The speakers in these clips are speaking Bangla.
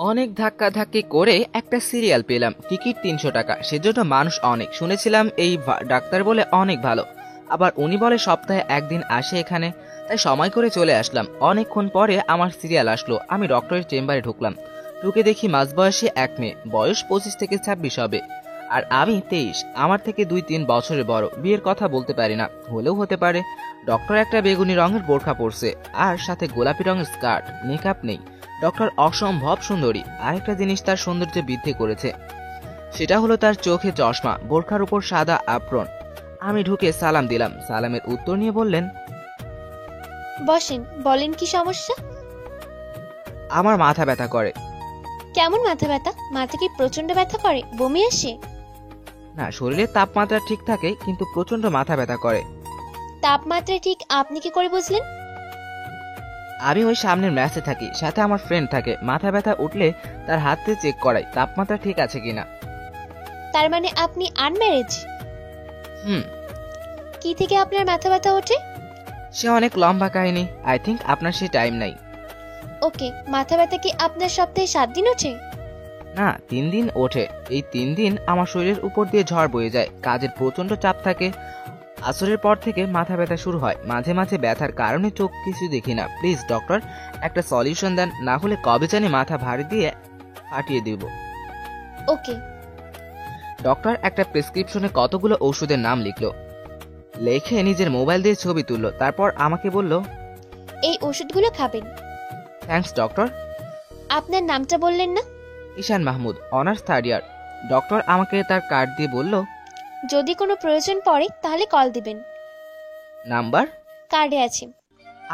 অনেক ধাক্কাধাক্কি করে একটা সিরিয়াল পেলাম, টিকিট ৩০০ টাকা। সেজন্য মানুষ অনেক শুনেছিলাম এই ডাক্তার বলে অনেক ভালো। আবার উনি বলে সপ্তাহে একদিন আসে এখানে, তাই সময় করে চলে আসলাম। অনেকক্ষণ পরে আমার সিরিয়াল আসলো। আমি ডক্টরের চেম্বারে ঢুকলাম। ঢুকে দেখি মাঝবয়সী এক মেয়ে, বয়স ২৫ থেকে ২৬ হবে, আর আমি ২৩। আমার থেকে ২-৩ বছরের বড়। বিয়ের কথা বলতে পারি না, হলেও হতে পারে। ডক্টর একটা বেগুনি রঙের বোরখা পরছে, আর সাথে গোলাপি রঙের স্কার্ট, মেকআপ নেই। ডক্টর অসম্ভব সুন্দরী। আরেকটা জিনিস তার সৌন্দর্য বৃদ্ধি করেছে, সেটা হলো তার চোখে চশমা, বোরখার উপর সাদা আপ্রন। আমি ঢুকে সালাম দিলাম। সালামের উত্তর নিয়ে বললেন, বসেন, বলেন কি সমস্যা? আমার মাথা ব্যথা করে। কেমন মাথা ব্যথা? মাথা কি প্রচন্ড ব্যথা করে? বমি আসে? না, শরীরের তাপমাত্রা ঠিক থাকে, কিন্তু প্রচন্ড মাথা ব্যথা করে। তাপমাত্রা ঠিক আপনি কি করে বুঝলেন? আমি ওই সামনের ম্যাচে থাকি, সাথে আমার ফ্রেন্ড থাকে। মাথা ব্যথা উঠলে তার হাতে চেক করাই তাপমাত্রা ঠিক আছে কিনা। তার মানে আপনি আনম্যারেজ? হুম। কি থেকে আপনার মাথা ব্যথা ওঠে? সে অনেক লম্বা কাহিনী। আই থিঙ্ক আপনার সে টাইম নাই। ওকে, মাথা ব্যথা কি আপনার সপ্তাহে 7 দিন ওঠে? না, 3 দিন ওঠে। এই 3 দিন আমার শরীরের উপর দিয়ে ঝড় বয়ে যায়। কাজের প্রচন্ড চাপ থাকে। আসরের পর থেকে মাথা ব্যথা শুরু হয়। মাঝে মাঝে ব্যথার কারণে চোখ কিছু দেখি না। প্লিজ ডক্টর, একটা সলিউশন দেন, না হলে কবে জানি মাথা ভারী দিয়ে ফাটিয়ে দিব। ওকে। ডক্টর একটা প্রেসক্রিপশনে কতগুলো ওষুধের নাম লিখলো, লেখে নিজের মোবাইল দিয়ে ছবি তুললো, তারপর আমাকে বলল, এই ওষুধগুলো খাবেন। Thanks doctor. আপনার নামটা বললেন না? ঈশান মাহমুদ, অনার্স 3rd ইয়ার। ডক্টর আমাকে তার কার্ড দিয়ে বলল, যদি কোনো প্রয়োজন পড়ে তাহলে কল দিবেন। নাম্বার কার্ডে আছে।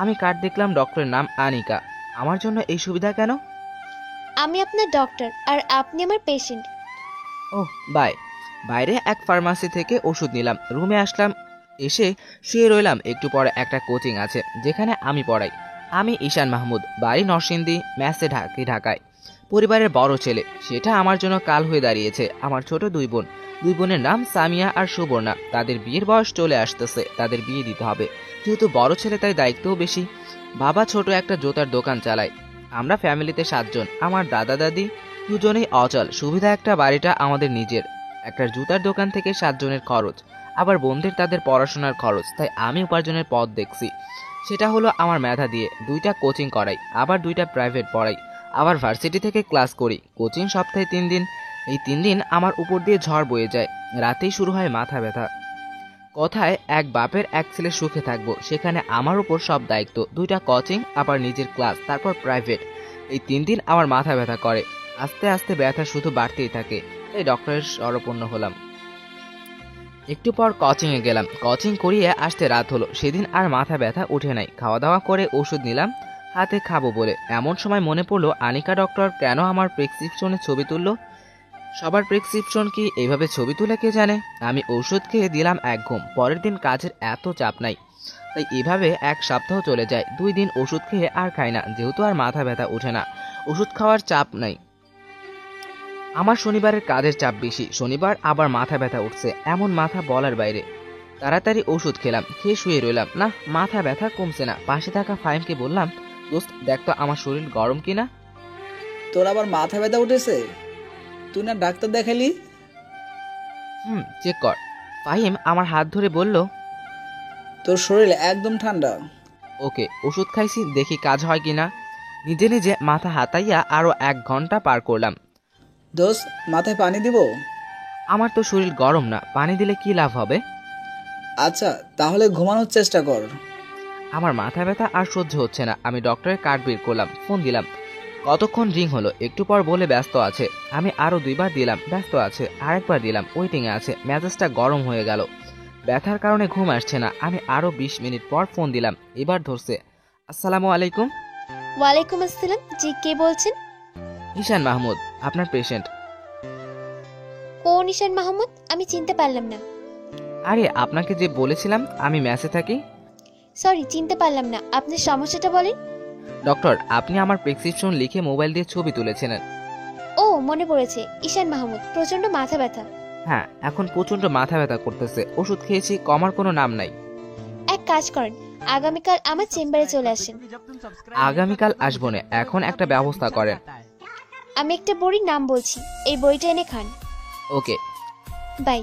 আমি কার্ড দেখলাম, ডক্টরের নাম আনিকা। আমার জন্য এই সুবিধা কেন? আমি আপনার ডক্টর আর আপনি আমার পেশেন্ট। Oh by. বাইরে এক ফার্মাসি থেকে ওষুধ নিলাম, রুমে আসলাম, এসে শুয়ে রইলাম। একটু পরে একটা কোচিং আছে যেখানে আমি পড়াই। আমি ঈশান মাহমুদ, বাড়ি নরসিংদী, ম্যাসে ঢাকায়। পরিবারের বড় ছেলে, সেটা আমার জন্য কাল হয়ে দাঁড়িয়েছে। আমার ছোট 2 বোন। 2 বোনের নাম সামিয়া আর সুবর্ণা। তাদের বিয়ের বয়স চলে আসতেছে, তাদের বিয়ে দিতে হবে। যেহেতু বড় ছেলে, তাই দায়িত্বও বেশি। বাবা ছোট একটা জুতার দোকান চালায়। আমরা ফ্যামিলিতে 7 জন। আমার দাদা দাদি দুজনেই অচল। সুবিধা একটা, বাড়িটা আমাদের নিজের। একটা জুতার দোকান থেকে 7 জনের খরচ, আবার বোনদের তাদের পড়াশোনার খরচ। তাই আমি উপার্জনের পথ দেখছি, সেটা হলো আমার মেধা দিয়ে 2টা কোচিং করাই, আবার 2টা প্রাইভেট পড়াই, আবার ভার্সিটি থেকে ক্লাস করি। কোচিং সপ্তাহে 3 দিন। এই 3 দিন আমার উপর দিয়ে ঝড় বয়ে যায়। রাতেই শুরু হয় মাথা ব্যথা। কথায় এক বাপের এক ছেলে সুখে থাকবো, সেখানে আমার উপর সব দায়িত্ব। 2টা কোচিং, আবার নিজের ক্লাস, তারপর প্রাইভেট। এই 3 দিন আমার মাথা ব্যথা করে। আস্তে আস্তে ব্যথা শুধু বাড়তেই থাকে। তাই ডক্টরের শরণাপন্ন হলাম। একটু পর কোচিংয়ে গেলাম। কোচিং করিয়ে আসতে রাত হলো। সেদিন আর মাথা ব্যথা উঠে নাই। খাওয়া দাওয়া করে ওষুধ নিলাম হাতে খাবো বলে। এমন সময় মনে পড়লো, আনিকা ডক্টর কেন আমার প্রেসক্রিপশনে ছবি তুললো? সবার প্রেসক্রিপশন কি এইভাবে ছবি তুলে কে জানে? আমি ওষুধ খেয়ে দিলাম এক ঘুম। পরের দিন কাজের এত চাপ নাই, তাই এভাবে 1 সপ্তাহ চলে যায়। 2 দিন ওষুধ খেয়ে আর খাই না, যেহেতু আর মাথা ব্যথা ওঠে না, ওষুধ খাওয়ার চাপ নাই। আমার শনিবারের কাজের চাপ বেশি। শনিবার আবার মাথা ব্যথা উঠছে, এমন মাথা বলার বাইরে। তাড়াতাড়ি ওষুধ খেলাম, খেয়ে শুয়ে রইলাম। না, মাথা ব্যথা কমছে না। পাশে থাকা ফাহিমকে বললাম, দোস্ত দেখ তো আমার শরীর গরম কিনা। তোর আবার মাথা ব্যথা উঠেছে? তুই না ডাক্তার দেখালি? চেক কর। ফাহিম আমার হাত ধরে বলল, তোর শরীর একদম ঠান্ডা। ওকে, ওষুধ খাইছি, দেখি কাজ হয় কিনা। নিজে নিজে মাথা হাতাইয়া আরো 1 ঘন্টা পার করলাম। দোস্ত, মাথায় পানি দিব? আমার তো শরীর গরম না, পানি দিলে কি লাভ হবে? আচ্ছা, তাহলে ঘুমানোর চেষ্টা কর। আমার মাথা ব্যথা আর সহ্য হচ্ছে না। আমি ডক্টরের কার্ড বের করলাম, ফোন দিলাম। কতক্ষণ রিং হলো, একটু পর বলে ব্যস্ত আছে। আমি আরো 2 বার দিলাম, ব্যস্ত আছে। আরেকবার দিলাম, ওয়েটিংয়ে আছে। মেজাজটা গরম হয়ে গেল। ব্যথার কারণে ঘুম আসছে না। আমি আরো 20 মিনিট পর ফোন দিলাম, এবার ধরছে। আসসালামু আলাইকুম। ওয়ালাইকুম আসসালাম। জি, কে বলছেন? ঈশান মাহমুদ, আপনার পেশেন্ট। কোন ঈশান মাহমুদ? আমি চিনতে পারলাম না। আরে আপনাকে যে বলেছিলাম আমি ম্যাসে থাকি। সরি, চিনতে পারলাম না। আপনার সমস্যাটা বলেন। ডক্টর, আপনি আমার প্রেসক্রিপশন লিখে মোবাইল দিয়ে ছবি তুলেছিলেন। ও, মনে পড়েছে। ঈশান মাহমুদ, প্রচন্ড মাথা ব্যথা। হ্যাঁ, এখন প্রচন্ড মাথা ব্যথা করতেছে। ওষুধ খেয়েছি, কমার কোনো নাম নাই। এক কাজ করেন, আগামীকাল আমার চেম্বারে চলে আসেন। আগামীকাল আসবো না, এখন একটা ব্যবস্থা করেন। আমি একটা বড়ির নাম বলছি, এই বইটা এনে খান। ওকে। বাই।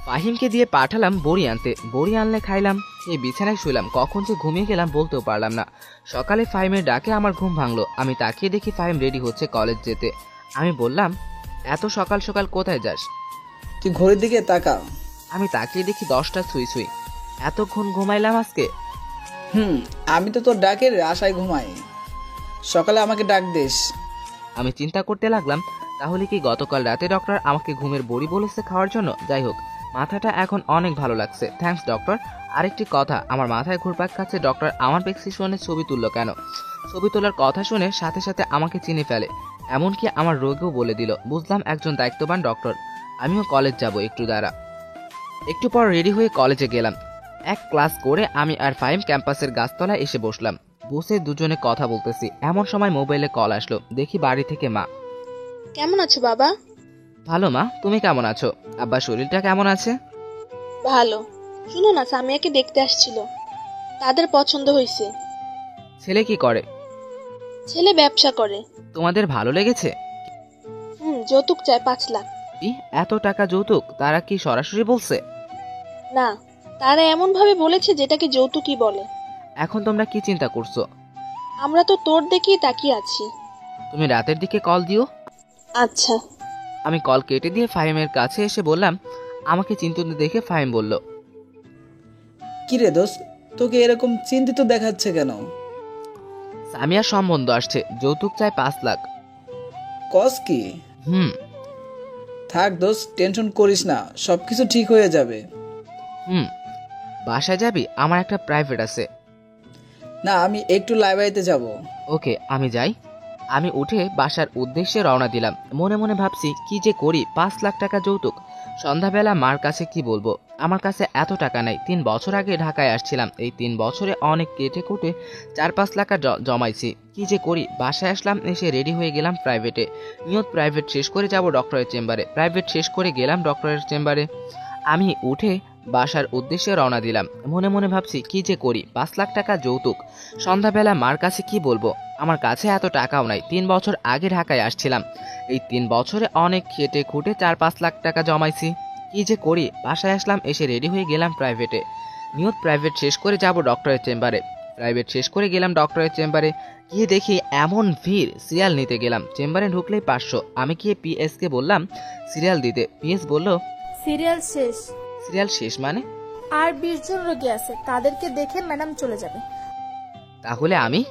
ফাহিমকে দিয়ে পাঠালাম বড়ি আনতে। বড়ি আনলে খাইলাম, এই বিছানায় শুইলাম। কখন যে ঘুমিয়ে গেলাম বলতেও পারলাম না। সকালে ফাহিমের ডাকে আমার ঘুম ভাঙলো। আমি তাকিয়ে দেখি ফাহিম রেডি হচ্ছে কলেজ যেতে। আমি বললাম, এত সকাল সকাল কোথায় যাস? তুই ঘড়ির দিকে তাকা। আমি তাকিয়ে দেখি 10টা ছুঁই ছুঁই। এতক্ষণ ঘুমাইলাম আজকে? আমি তো তোর ডাকের আশায় ঘুমাই, সকালে আমাকে ডাক দিস। আমি চিন্তা করতে লাগলাম, তাহলে কি গতকাল রাতে ডক্টর আমাকে ঘুমের বড়ি বলেছে খাওয়ার জন্য? যাই হোক, মাথাটা এখন অনেক ভালো লাগছে। Thanks doctor. আরেকটি কথা, আমার মাথায় ঘুরপাক খাচ্ছে, ডক্টর আমার প্রেসক্রিপশনে ছবি তুললো কেন? ছবি তোলার কথা শুনে সাথে সাথে আমাকে চিনে ফেলে, এমনকি আমার রোগেও বলে দিল। বুঝলাম একজন দায়িত্ববান ডক্টর। আমিও কলেজ যাব, একটু দাঁড়া। একটু পর রেডি হয়ে কলেজে গেলাম। এক ক্লাস করে আমি আর ফাহিম ক্যাম্পাসের গাছতলায় এসে বসলাম। বসে দুজনে কথা বলতেছি, এমন সময় মোবাইলে কল আসলো। দেখি বাড়ি থেকে মা। কেমন আছো বাবা? ভালো মা, তুমি কেমন আছো? আব্বার শরীরটা কেমন আছে? ভালো। শুনো না, সামিয়াকে দেখতে আসছিল, তাদের পছন্দ হয়েছে। ছেলে কি করে? ছেলে ব্যবসা করে। তোমাদের ভালো লেগেছে? যৌতুক চায় 5 লাখ। কি, এত টাকা যৌতুক? তারা কি সরাসরি বলছে? না, তারা এমন ভাবে বলেছে যেটাকে যৌতুকই বলে। এখন তোমরা কি চিন্তা করছো? আমরা তো তোর দেখেই তাকিয়ে আছি। তুমি রাতের দিকে কল দিও। আচ্ছা। আমি কল কেটে দিয়ে ফাহিমের কাছে এসে বললাম। আমাকে চিন্তিত দেখে ফাহিম বলল, কিরে দোস্ত, তোকে এরকম চিন্তিত দেখাচ্ছে কেন? সামিয়ার সম্বন্ধ আসছে, যৌতুক চায় 5 লাখ। কস কি? হুম। থাক দোস্ত, টেনশন করিস না, সবকিছু ঠিক হয়ে যাবে। বাসায় যাবি? আমার একটা প্রাইভেট আছে। না, আমি একটু লাইব্রেরিতে যাব। ওকে, আমি যাই। আমি উঠে বাসার উদ্দেশ্যে রওনা দিলাম। মনে মনে ভাবছি কি যে করি। 5 লাখ টাকা যৌতুক। সন্ধ্যাবেলা মার কাছে কি বলবো? আমার কাছে এত টাকা নাই। 3 বছর আগে ঢাকায় আসছিলাম। এই 3 বছরে অনেক কেটে কুটে 4-5 লাখ জমাইছি। কি যে করি। বাসায় আসলাম, এসে রেডি হয়ে গেলাম প্রাইভেটে। নিয়ত প্রাইভেট শেষ করে যাব ডক্টরের চেম্বারে। প্রাইভেট শেষ করে গেলাম ডক্টরের চেম্বারে। আমি উঠে বাসার উদ্দেশ্যে রওনা দিলাম। মনে মনে ভাবছি কি যে করি। 5 লাখ টাকা যৌতুক। সন্ধ্যাবেলা মার কাছে কি বলবো? আমার কাছে এত টাকাও নাই। 3 বছর আগে ঢাকায় আসছিলাম। এই 3 বছরে অনেক খেটে খুঁটে 4-5 লাখ টাকা জমাইছি। কি যে করি। বাসায় আসলাম, এসে রেডি হয়ে গেলাম প্রাইভেটে। নিয়ত প্রাইভেট শেষ করে যাব ডক্টরের চেম্বারে। প্রাইভেট শেষ করে গেলাম ডক্টরের চেম্বারে। গিয়ে দেখি এমন ভিড়, সিরিয়াল নিতে গেলাম। চেম্বারে ঢুকলেই 500। আমি গিয়ে পিএস কে বললাম সিরিয়াল দিতে। পিএস বলল, সিরিয়াল শেষ। সিরিয়াল শেষ মানে? আর 20 জন রোগী আছে, তাদেরকে দেখে ম্যাডাম চলে যাবে। তাহলে আমি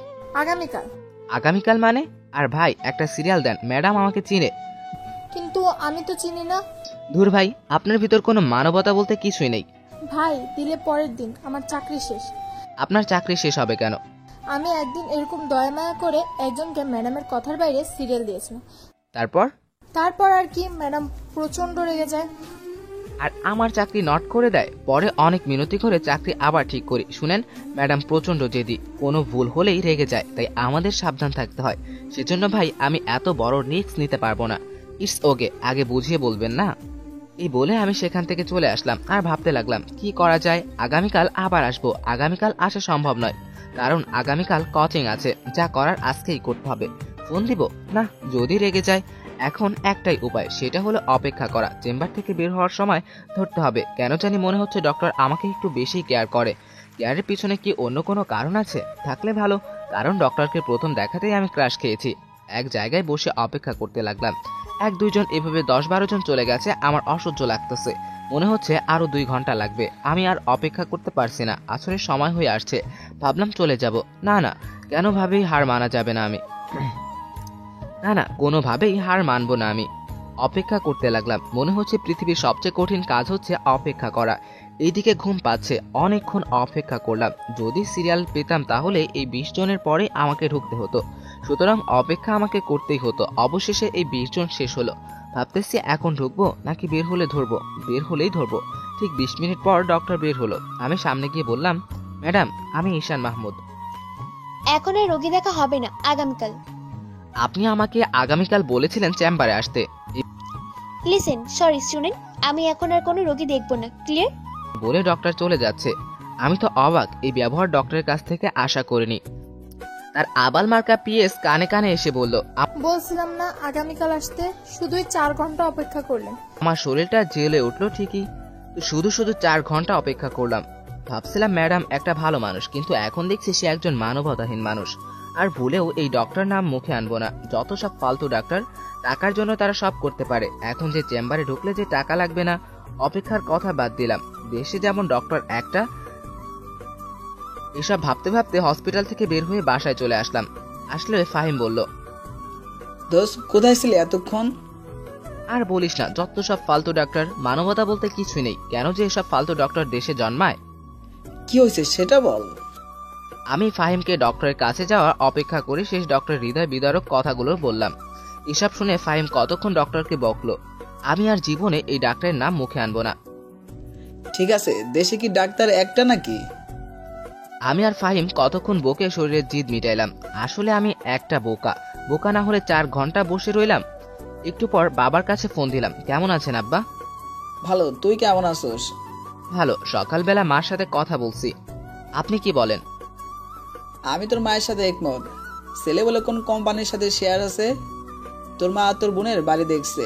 আগামীকাল। আগামীকাল মানে? আর ভাই, একটা সিরিয়াল দেন, ম্যাডাম আমাকে চিনে। কিন্তু আমি তো চিনি না। ধুর ভাই, আপনার ভিতর কোনো মানবতা বলতে কিছুই নেই। ভাই, দিলে পরের দিন। আমার চাকরি শেষ। আপনার চাকরি শেষ হবে কেন? আমি একদিন এরকম দয়ামায়া করে একজনকে ম্যাডামের কথার বাইরে সিরিয়াল দিয়েছিলাম। তারপর আর কি, ম্যাডাম প্রচন্ড রেগে যায়। আর আমার চাকরি নট করে দেয়। পরে অনেক মিনতি করে চাকরি আবার ঠিক করি। শুনেন, ম্যাডাম প্রচন্ড জেদি, কোনো ভুল হলেই রেগে যায়। তাই আমাদের সাবধান থাকতে হয়। সেজন্য ভাই, আমি এত বড় রিস্ক নিতে পারবো না। ইটস ওকে, আগে বুঝিয়ে বলবেন না? এই বলে আমি সেখান থেকে চলে আসলাম। আর ভাবতে লাগলাম কি করা যায়। আগামীকাল আবার আসবো। আগামীকাল আসা সম্ভব নয়, কারণ আগামীকাল কোচিং আছে। যা করার আজকেই করতে হবে। ফোন দিব না, যদি রেগে যায়। এখন একটাই উপায়, সেটা হলো অপেক্ষা করা। চেম্বার থেকে বের হওয়ার সময় ধরতে হবে। কেন জানি মনে হচ্ছে ডক্টর আমাকে একটু বেশি কেয়ার করে। কেয়ারের পিছনে কি অন্য কোনো কারণ আছে? থাকলে ভালো, কারণ ডক্টরকে প্রথম দেখাতেই আমি ক্রাশ খেয়েছি। এক জায়গায় বসে অপেক্ষা করতে লাগলাম। 1-2 জন, এভাবে 10-12 জন চলে গেছে। আমার অসহ্য লাগতেছে। মনে হচ্ছে আরো 2 ঘন্টা লাগবে। আমি আর অপেক্ষা করতে পারছি না। আসরের সময় হয়ে আসছে। ভাবলাম চলে যাব। না, কেনভাবেই হার মানা যাবে না। আমি না, কোনোভাবেই হার মানবো না। আমি অপেক্ষা করতে লাগলাম। মনে হচ্ছে পৃথিবীর সবচেয়ে কঠিন কাজ হচ্ছে অপেক্ষা করা। এইদিকে ঘুম পাচ্ছে। অনেকক্ষণ অপেক্ষা করলাম। যদি সিরিয়াল পেতাম তাহলে এই 20 জনের পরে আমাকে ঢুকতে হতো। সুতরাং অপেক্ষা আমাকে করতেই হতো। অবশেষে এই 20 জন শেষ হলো। ভাবতেছি এখন ঢুকবো নাকি বের হলে ধরবো। বের হলেই ধরবো। ঠিক 20 মিনিট পর ডক্টর বের হলো। আমি সামনে গিয়ে বললাম, ম্যাডাম, আমি ঈশান মাহমুদ। এখন আর রোগী দেখা হবে না, আগামীকাল। আপনি আমাকে আগামীকাল বলেছিলেন চেম্বারে আসতে। লিসেন, সরি স্টুডেন্ট, আমি এখন আর কোনো রোগী দেখবো না, ক্লিয়ার? বলে ডক্টর চলে যাচ্ছে। আমি তো অবাক। এই ব্যবহার ডক্টরের কাছ থেকে আশা করিনি। তার আবাল মার্কা পিএস কানে কানে এসে বলল, বলছিলাম না আগামীকাল আসতে, শুধুই 4 ঘন্টা অপেক্ষা করলেন। আমার শরীরটা জেলে উঠলো ঠিকই, তো শুধু শুধু 4 ঘন্টা অপেক্ষা করলাম। ভাবছিলাম ম্যাডাম একটা ভালো মানুষ, কিন্তু এখন দেখছি সে একজন মানবতাহীন মানুষ। আর ভুলেও এই ডক্টর নাম মুখে আনবো না। যত সব ফালতু ডাক্তার, টাকার জন্য তারা সব করতে পারে। এখন যে চেম্বারে ঢুকলে যে টাকা লাগবে না, অপেক্ষার কথা বাদ দিলাম। দেশে যেমন ডক্টর একটা। এসব ভাবতে ভাবতে হসপিটাল থেকে বের হয়ে বাসায় চলে আসলাম। আসলে ফাহিম বলল, দোস্ত কোথায় ছিলি এতক্ষণ? আর বলিস না, যত সব ফালতু ডাক্তার, মানবতা বলতে কিছুই নেই। কেন যে এসব ফালতু ডক্টর দেশে জন্মায়? কি হয়েছে সেটা বল। আমি ফাহিমকে ডক্টরের কাছে যাওয়ার অপেক্ষা করে শেষ ডক্টর হৃদয় বিদারক কথাগুলো বললাম। এসব শুনে ফাহিম কতক্ষণ ডক্টরকে বকলো। আমি আর জীবনে এই ডাক্তারের নাম মুখে আনবো না। ঠিক আছে, দেশে কি ডাক্তার একটা নাকি? আমি আর ফাহিম কতক্ষণ বকে শরীরের জিদ মিটাইলাম। আসলে আমি একটা বোকা না হলে 4 ঘন্টা বসে রইলাম। একটু পর বাবার কাছে ফোন দিলাম। কেমন আছেন আব্বা? ভালো, তুই কেমন আছোস? ভালো। সকালবেলা মার সাথে কথা বলছি। আপনি কি বলেন? আমি তোর মায়ের সাথে একমত। ছেলে বলে কোন কোম্পানির সাথে শেয়ার আছে, তোর মা আর তোর বোনের বাড়ি দেখছে,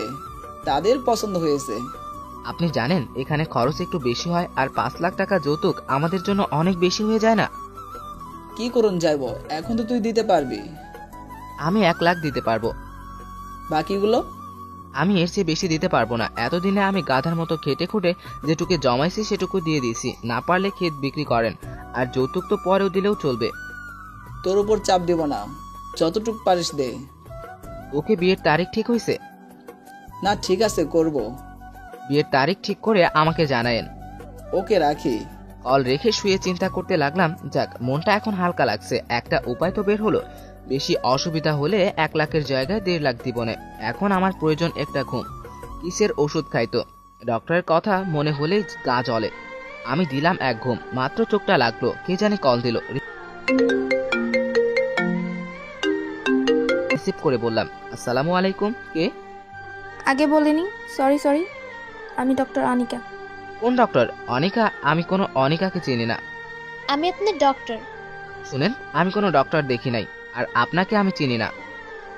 তাদের পছন্দ হয়েছে। আপনি জানেন এখানে খরচ একটু বেশি হয়, আর 5 লাখ টাকা যৌতুক আমাদের জন্য অনেক বেশি হয়ে যায় না? কি করুন যাইব, এখন তো তুই দিতে পারবি। আমি 1 লাখ দিতে পারবো। বাকিগুলো? আমি এর চেয়ে বেশি দিতে পারবো না। এতদিনে আমি গাধার মতো খেটে খুঁটে যেটুকু জমাইছি সেটুকু দিয়ে দিয়েছি। না পারলে ক্ষেত বিক্রি করেন, আর যৌতুক তো পরেও দিলেও চলবে। তোর উপর চাপ দিব না, যতটুক পারিস দে। ওকে, বিয়ের তারিখ ঠিক হয়েছে? না, ঠিক আছে, করব। বিয়ের তারিখ ঠিক করে আমাকে জানায়েন। ওকে, রাখি। কল রেখে শুয়ে চিন্তা করতে লাগলাম। যাক, মনটা এখন হালকা লাগছে। একটা উপায় তো বের হলো। বেশি অসুবিধা হলে 1 লাখের জায়গায় 1.5 লাখ দিব না। এখন আমার প্রয়োজন একটা ঘুম। কিসের ওষুধ খাইতো? ডক্টরের কথা মনে হলেই গা জ্বলে। আমি দিলাম এক ঘুম। মাত্র চোখটা লাগলো, কে জানি কল দিল। রিসিভ করে বললাম, আসসালামু আলাইকুম। কে? আগে বলিনি, সরি। আমি ডক্টর আনিকা। কোন ডক্টর? অনিকা? আমি কোনো অনিকাকে চিনি না। আমি আপনার ডক্টর। শুনেন, আমি কোনো ডক্টর দেখি নাই, আর আপনাকে আমি চিনি না।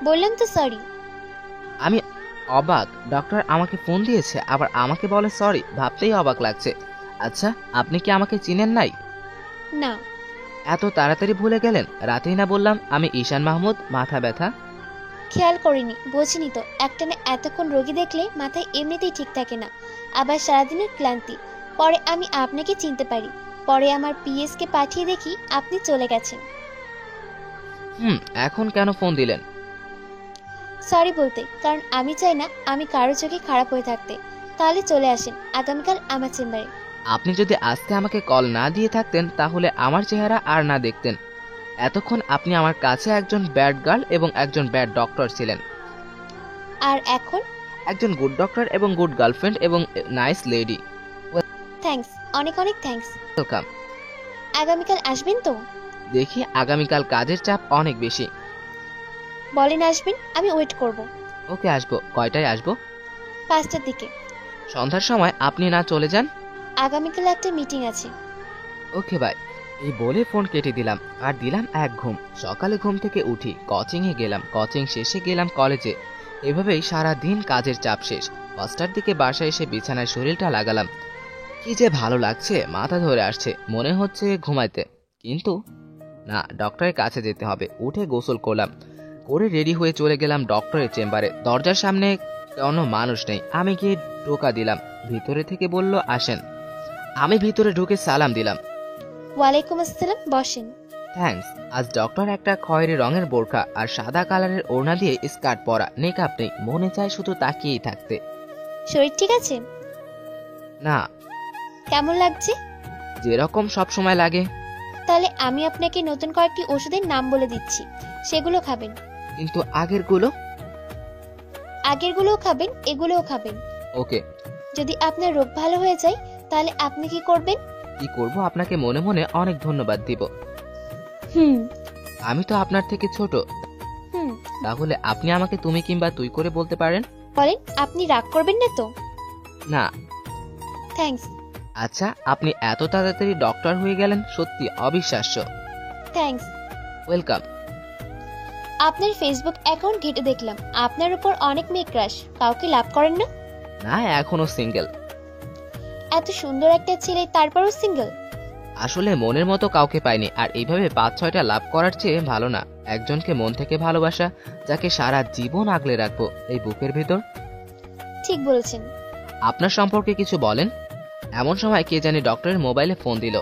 বললাম তো সরি। আমি অবাক, ডক্টর আমাকে ফোন দিয়েছে আবার আমাকে বলে সরি, ভাবতেই অবাক লাগছে। আচ্ছা, আপনি কি আমাকে চিনেন নাই? না। এত তাড়াতাড়ি ভুলে গেলেন? রাতেই না বললাম আমি ঈশান মাহমুদ, মাথা ব্যথা। খেয়াল করিনি, বোঝিনি তো। একটানে এতক্ষণ রোগী দেখলে মাথায় এমনিতেই ঠিক থাকে না, আবার সারাদিনের ক্লান্তি। পরে আমি আপনাকে চিনতে পারি। পরে আমার পিএস কে পাঠিয়ে দেখি আপনি চলে গেছেন। এখন কেন ফোন দিলেন? সরি বলতে, কারণ আমি চাই না আমি কারো চোখে খারাপ হয়ে থাকতে। তাহলে চলে আসেন আগামীকাল আমার চেম্বারে। আপনি যদি আজকে আমাকে কল না দিয়ে থাকতেন তাহলে আমার চেহারা আর না দেখতেন। এতক্ষণ আপনি আমার কাছে একজন ব্যাড গার্ল এবং একজন ব্যাড ডক্টর ছিলেন। আর এখন একজন গুড ডক্টর এবং গুড গার্লফ্রেন্ড এবং নাইস লেডি। থ্যাঙ্কস, অনেক অনেক থ্যাঙ্কস। ওয়েলকাম। আগামীকাল আসবেন তো? দেখি, আগামীকাল কাজের চাপ অনেক বেশি। বলেন আসবেন, আমি ওয়েট করব। ওকে, আসবো। কয়টায় আসবো? 5টার দিকে। সন্ধ্যার সময় আপনি না চলে যান? আগামীকাল একটা মিটিং আছে। Okay bye. এই বলে ফোন কেটে দিলাম, আর দিলাম এক ঘুম। সকালে ঘুম থেকে উঠি, কোচিংয়ে গেলাম, কোচিং শেষে গেলাম কলেজে। এভাবেই সারা দিন কাজের চাপ শেষ। 5টার দিকে বাসায় এসে বিছানায় শরীরটা লাগালাম। কি যে ভালো লাগছে, মাথা ধরে আসছে, মনে হচ্ছে ঘুমাইতে। কিন্তু না, ডক্টরের কাছে যেতে হবে। উঠে গোসল করলাম, করে রেডি হয়ে চলে গেলাম ডক্টরের চেম্বারে। দরজার সামনে কোনো মানুষ নেই। আমি গিয়ে টোকা দিলাম। ভিতরে থেকে বলল আসেন। আমি ভিতরে ঢুকে সালাম দিলাম। ওয়ালাইকুম আসসালাম, বসেন। থ্যাঙ্কস। আজ ডক্টর একটা খয়েরি রঙের বোরখা আর সাদা কালারের ওড়না দিয়ে স্কার্ট পরা, মেকআপ নেই। মনে চায় শুধু তাকিয়েই থাকতে। শরীর ঠিক আছে? না। কেমন লাগছে? যেরকম সব সময় লাগে। তাহলে আমি আপনাকে নতুন কয়েকটি ওষুধের নাম বলে দিচ্ছি, সেগুলো খাবেন। কিন্তু আগেরগুলো? আগেরগুলোও খাবেন, এগুলোও খাবেন। ওকে। যদি আপনার রোগ ভালো হয়ে যায় তাহলে আপনি কি করবেন? কি করব? আপনাকে মনে মনে অনেক ধন্যবাদ দিব। আমি তো আপনার থেকে ছোট। তাহলে আপনি আমাকে তুমি কিংবা তুই করে বলতে পারেন। বলেন, আপনি রাগ করবেন না তো? না। থ্যাঙ্কস। আচ্ছা, আপনি এত তাড়াতাড়ি ডক্টর হয়ে গেলেন, সত্যি অবিশ্বাস্য। থ্যাঙ্কস। ওয়েলকাম। আপনার ফেসবুক অ্যাকাউন্ট ঘেটে দেখলাম আপনার উপর অনেক মেয়ে ক্রাশ। কাউকে লাভ করেন না? না, এখনো সিঙ্গেল। এত সুন্দর একটা ছেলে তারপরও সিঙ্গেল? আসলে মনের মতো কাউকে পাইনি, আর এইভাবে 5-6টা লাভ করার চেয়ে ভালো না একজনকে মন থেকে ভালোবাসা, যাকে সারা জীবন আগলে রাখবো এই বুকের ভিতর। ঠিক বলেছেন। আপনার সম্পর্কে কিছু বলেন। এমন সময় কে জানি ডক্টরের মোবাইলে ফোন দিল।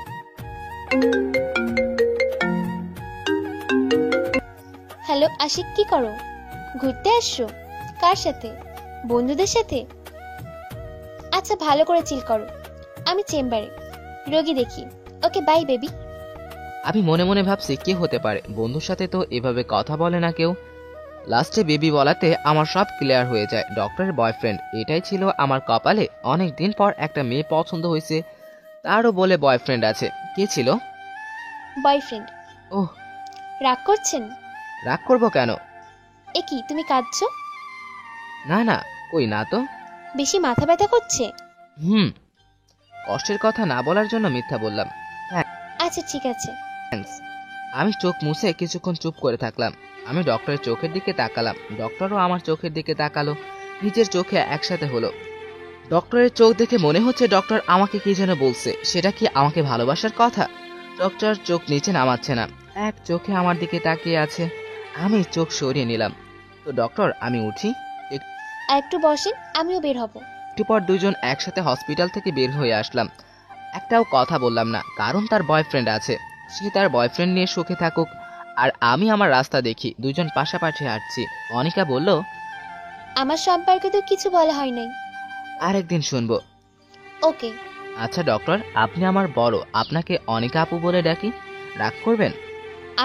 হ্যালো আশিক, কি করো? ঘুরতে আসছো? কার সাথে? বন্ধুদের সাথে? আচ্ছা, ভালো করে চিল করো। আমি চেম্বারে রোগী দেখি। Okay bye baby. আমি মনে মনে ভাবছি কে হতে পারে, বন্ধুর সাথে তো এভাবে কথা বলে না কেউ। লাস্টে বেবি বলাতে আমার সব ক্লিয়ার হয়ে যায়। ডক্টরের বয়ফ্রেন্ড, এটাই ছিল আমার কপালে। অনেক দিন পর একটা মেয়ে পছন্দ হয়েছে, তারও বলে বয়ফ্রেন্ড আছে। কে ছিল? বয়ফ্রেন্ড। ওহ, রাগ করছেন? রাগ করবো কেন? এ কি, তুমি কাঁদছো? না না, কই না তো। বেশি মাথা ব্যথা করছে? কষ্টের কথা না বলার জন্য মিথ্যা বললাম। আচ্ছা ঠিক আছে। থ্যাঙ্কস। আমি চোখ মুছে কিছুক্ষণ চুপ করে থাকলাম। আমি ডক্টরের চোখের দিকে তাকালাম, ডক্টরও আমার চোখের দিকে তাকালো। নিজের চোখে একসাথে হলো। ডক্টরের চোখ দেখে মনে হচ্ছে ডক্টর আমাকে কি যেন বলছে। সেটা কি আমাকে ভালোবাসার কথা? ডক্টর চোখ নিচে নামাচ্ছে না, এক চোখে আমার দিকে তাকিয়ে আছে। আমি চোখ সরিয়ে নিলাম। তো ডক্টর, আমি উঠি? আর একটু বসেন, আমিও বের হব। একটু পর দুজন একসাথে হসপিটাল থেকে বের হয়ে আসলাম। একটাও কথা বললাম না, কারণ তার বয়ফ্রেন্ড আছে। সে তার বয়ফ্রেন্ড নিয়ে সুখে থাকুক, আর আমি আমার রাস্তা দেখি। দুজন পাশাপাশি হাঁটছি। অনিকা বলল, আমার সম্পর্কে তো কিছু বলা হয় নাই। আরেকদিন শুনবো। ওকে। আচ্ছা ডক্টর, আপনি আমার বড়, আপনাকে অনিকা আপু বলে ডাকি, রাগ করবেন?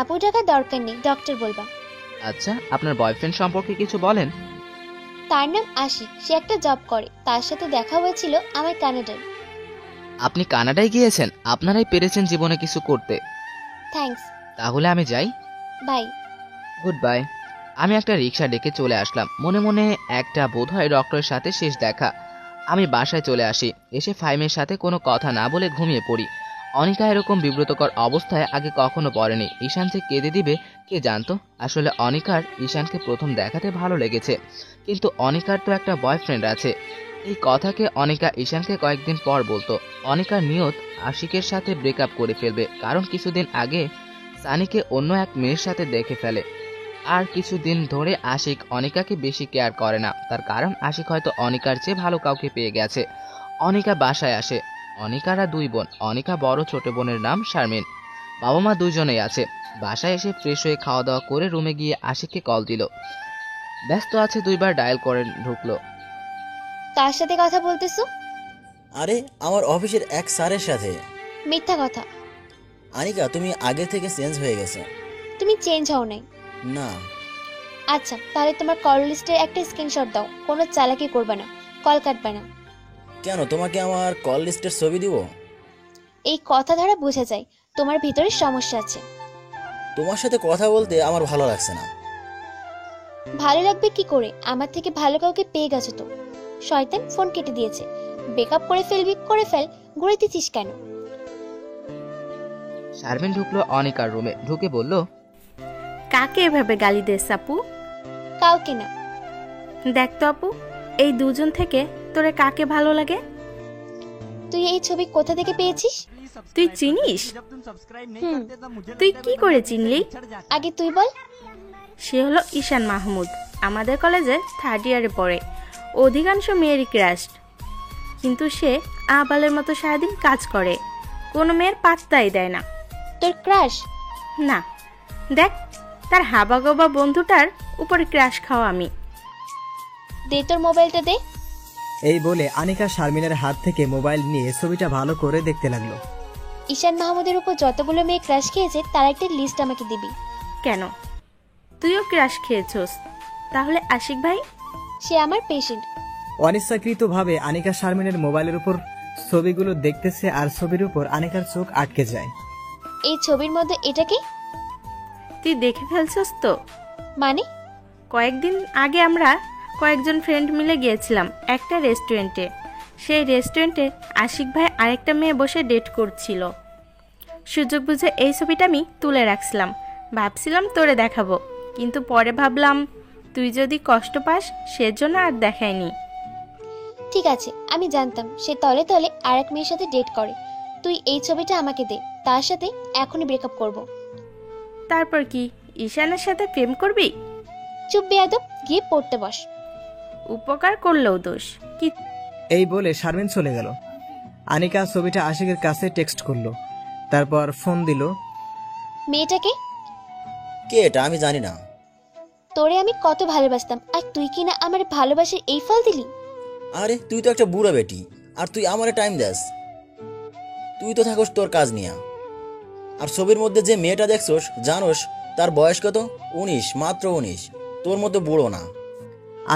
আপু ডাকার দরকার নেই, ডক্টর বলবা। আচ্ছা, আপনার বয়ফ্রেন্ড সম্পর্কে কিছু বলেন। তার নাম আশিক, সে একটা জব করে। তার সাথে দেখা হয়েছিল আমার কানাডায়। আপনি কানাডায় গিয়েছেন? আপনারাই পেরেছেন জীবনে কিছু করতে। থ্যাঙ্কস। তাহলে আমি যাই। বাই। Good bye. আমি একটা রিক্সা ডেকে চলে আসলাম। মনে মনে একটা বোধহয় ডক্টরের সাথে শেষ দেখা। আমি বাসায় চলে আসি। এসে ফাইমের সাথে কোনো কথা না বলে ঘুমিয়ে পড়ি। অনিকা এরকম বিব্রতকর অবস্থায় আগে কখনো পড়েনি। ঈশান যে কেঁদে দিবে কে জানতো। আসলে অনিকার ঈশানকে প্রথম দেখাতে ভালো লেগেছে, কিন্তু অনিকার তো একটা বয়ফ্রেন্ড আছে। এই কথাকে অনিকা ঈশানকে কয়েকদিন পর বলতো। অনিকার নিয়ত আশিকের সাথে ব্রেকআপ করে ফেলবে, কারণ কিছুদিন আগে সানিকে অন্য এক মেয়ের সাথে দেখে ফেলে। আর কিছুদিন ধরে আশিক অনিকাকে বেশি কেয়ার করে না। তার কারণ আশিক হয়তো অনিকার চেয়ে ভালো কাউকে পেয়ে গেছে। অনিকা বাসায় আসে। অনিকারা দুই বোন। অনিকা বড়, ছোট বোনের নাম শারমিন। বাবা মা দুজনেই আছে। বাসায় এসে ফ্রেশ হয়ে খাওয়া দাওয়া করে রুমে গিয়ে আশিককে কল দিল। ব্যস্ত আছে, দুইবার ডায়াল করে ঢুকলো। কার সাথে কথা বলতেছো? আরে আমার অফিসের এক স্যারের সাথে। মিথ্যা কথা। আনিকা, তুমি আগে থেকে চেঞ্জ হয়ে গেছো। তুমি চেঞ্জ হও নাই। না। আচ্ছা, তাহলে তোমার কল লিস্টের একটা স্ক্রিনশট দাও। কোনো চালাকি করবে না, কল কাটবে না। কেন, তোমাকে আমার কল লিস্টের ছবি দিব? এই কথা দ্বারা বোঝা যায় তোমার ভিতরে সমস্যা আছে। তোমার সাথে কথা বলতে আমার ভালো লাগছে না। ভালো লাগবে কি করে? আমার থেকে ভালো কাউকে পেয়ে গেছো তো। শয়তান ফোন কেটে দিয়েছে। ব্রেকআপ করে ফেলবি, করে ফেল, ঘুরে দিচ্ছিস কেন? শারমিন ঢুকলো অনিকার রুমে, ঢুকে বলল, কাকে এভাবে গালি দিস আপু? কাউকে না। দেখ তো আপু, এই দুজন থেকে তোরে কাকে ভালো লাগে? তুই এই ছবি কোথা থেকে পেয়েছিস? তুই চিনিস? তুই কি করে চিনলি? আগে তুই বল। সে হলো ঈশান মাহমুদ, আমাদের কলেজে 3rd ইয়ারে পড়ে। অধিকাংশ মেয়েরই ক্রাশ, কিন্তু সে আবালের মতো সারাদিন কাজ করে, কোনো মেয়ের পাত্তাই দেয় না। তোর ক্রাশ? না, দেখ তার হাবাগোবা বন্ধুটার উপরে ক্রাশ খাওয়া আমি। দে তোর মোবাইলটা দে। এই বলে আনিকা শারমিনের হাত থেকে মোবাইল নিয়ে ছবিটা ভালো করে দেখতে লাগলো। ঈশান মাহমুদের উপর যতগুলো মেয়ে ক্রাশ খেয়েছে তার একটা লিস্ট আমাকে দিবি। কেন, তুইও ক্রাশ খেয়েছস? তাহলে আশিক ভাই? সে আমার পেশেন্ট। অনিচ্ছাকৃতভাবে আনিকা শারমিনের মোবাইলের উপর ছবিগুলো দেখতেছে, আর ছবির উপর আনিকার চোখ আটকে যায়। এই ছবির মধ্যে এটা কি? তুই দেখে ফেলছস তো? মানে? কয়েকদিন আগে আমরা কয়েকজন ফ্রেন্ড মিলে গিয়েছিলাম একটা রেস্টুরেন্টে। সেই রেস্টুরেন্টে আশিক ভাই আরেকটা মেয়ে বসে ডেট করছিল। সুযোগ বুঝে এই ছবিটা আমি তুলে রাখছিলাম, ভাবছিলাম তোরে দেখাবো। কিন্তু পরে ভাবলাম তুই যদি কষ্ট পাস সেজন্য আর দেখাইনি। ঠিক আছে, আমি জানতাম সে তলে তলে আর এক মেয়ের সাথে ডেট করে। তুই এই ছবিটা আমাকে দে, তার সাথে এখনই ব্রেকআপ করব। তারপর কি ঈশানের সাথে প্রেম করবি? চুপ বেয়াদব, গিয়ে পড়তে বস। উপকার করলেও দোষ কি? এই বলে শারমিন চলে গেল। আনিকা ছবিটা আশিকের কাছে টেক্সট করলো, তারপর ফোন দিল। মেয়েটাকে? কে এটা আমি জানি না। তোরে আমি কত ভালোবাসতাম, আর তুই কিনা আমার ভালোবাসার এই ফল দিলি। আরে তুই তো একটা বুড়া বেটি, আর তুই আমারে টাইম দাস। তুই তো থাকস তোর কাজ নিয়া। আর ছবির মধ্যে যে মেয়েটা দেখছস জানোস তার বয়স কত? 19, মাত্র 19। তোর মতো বুড়ো না।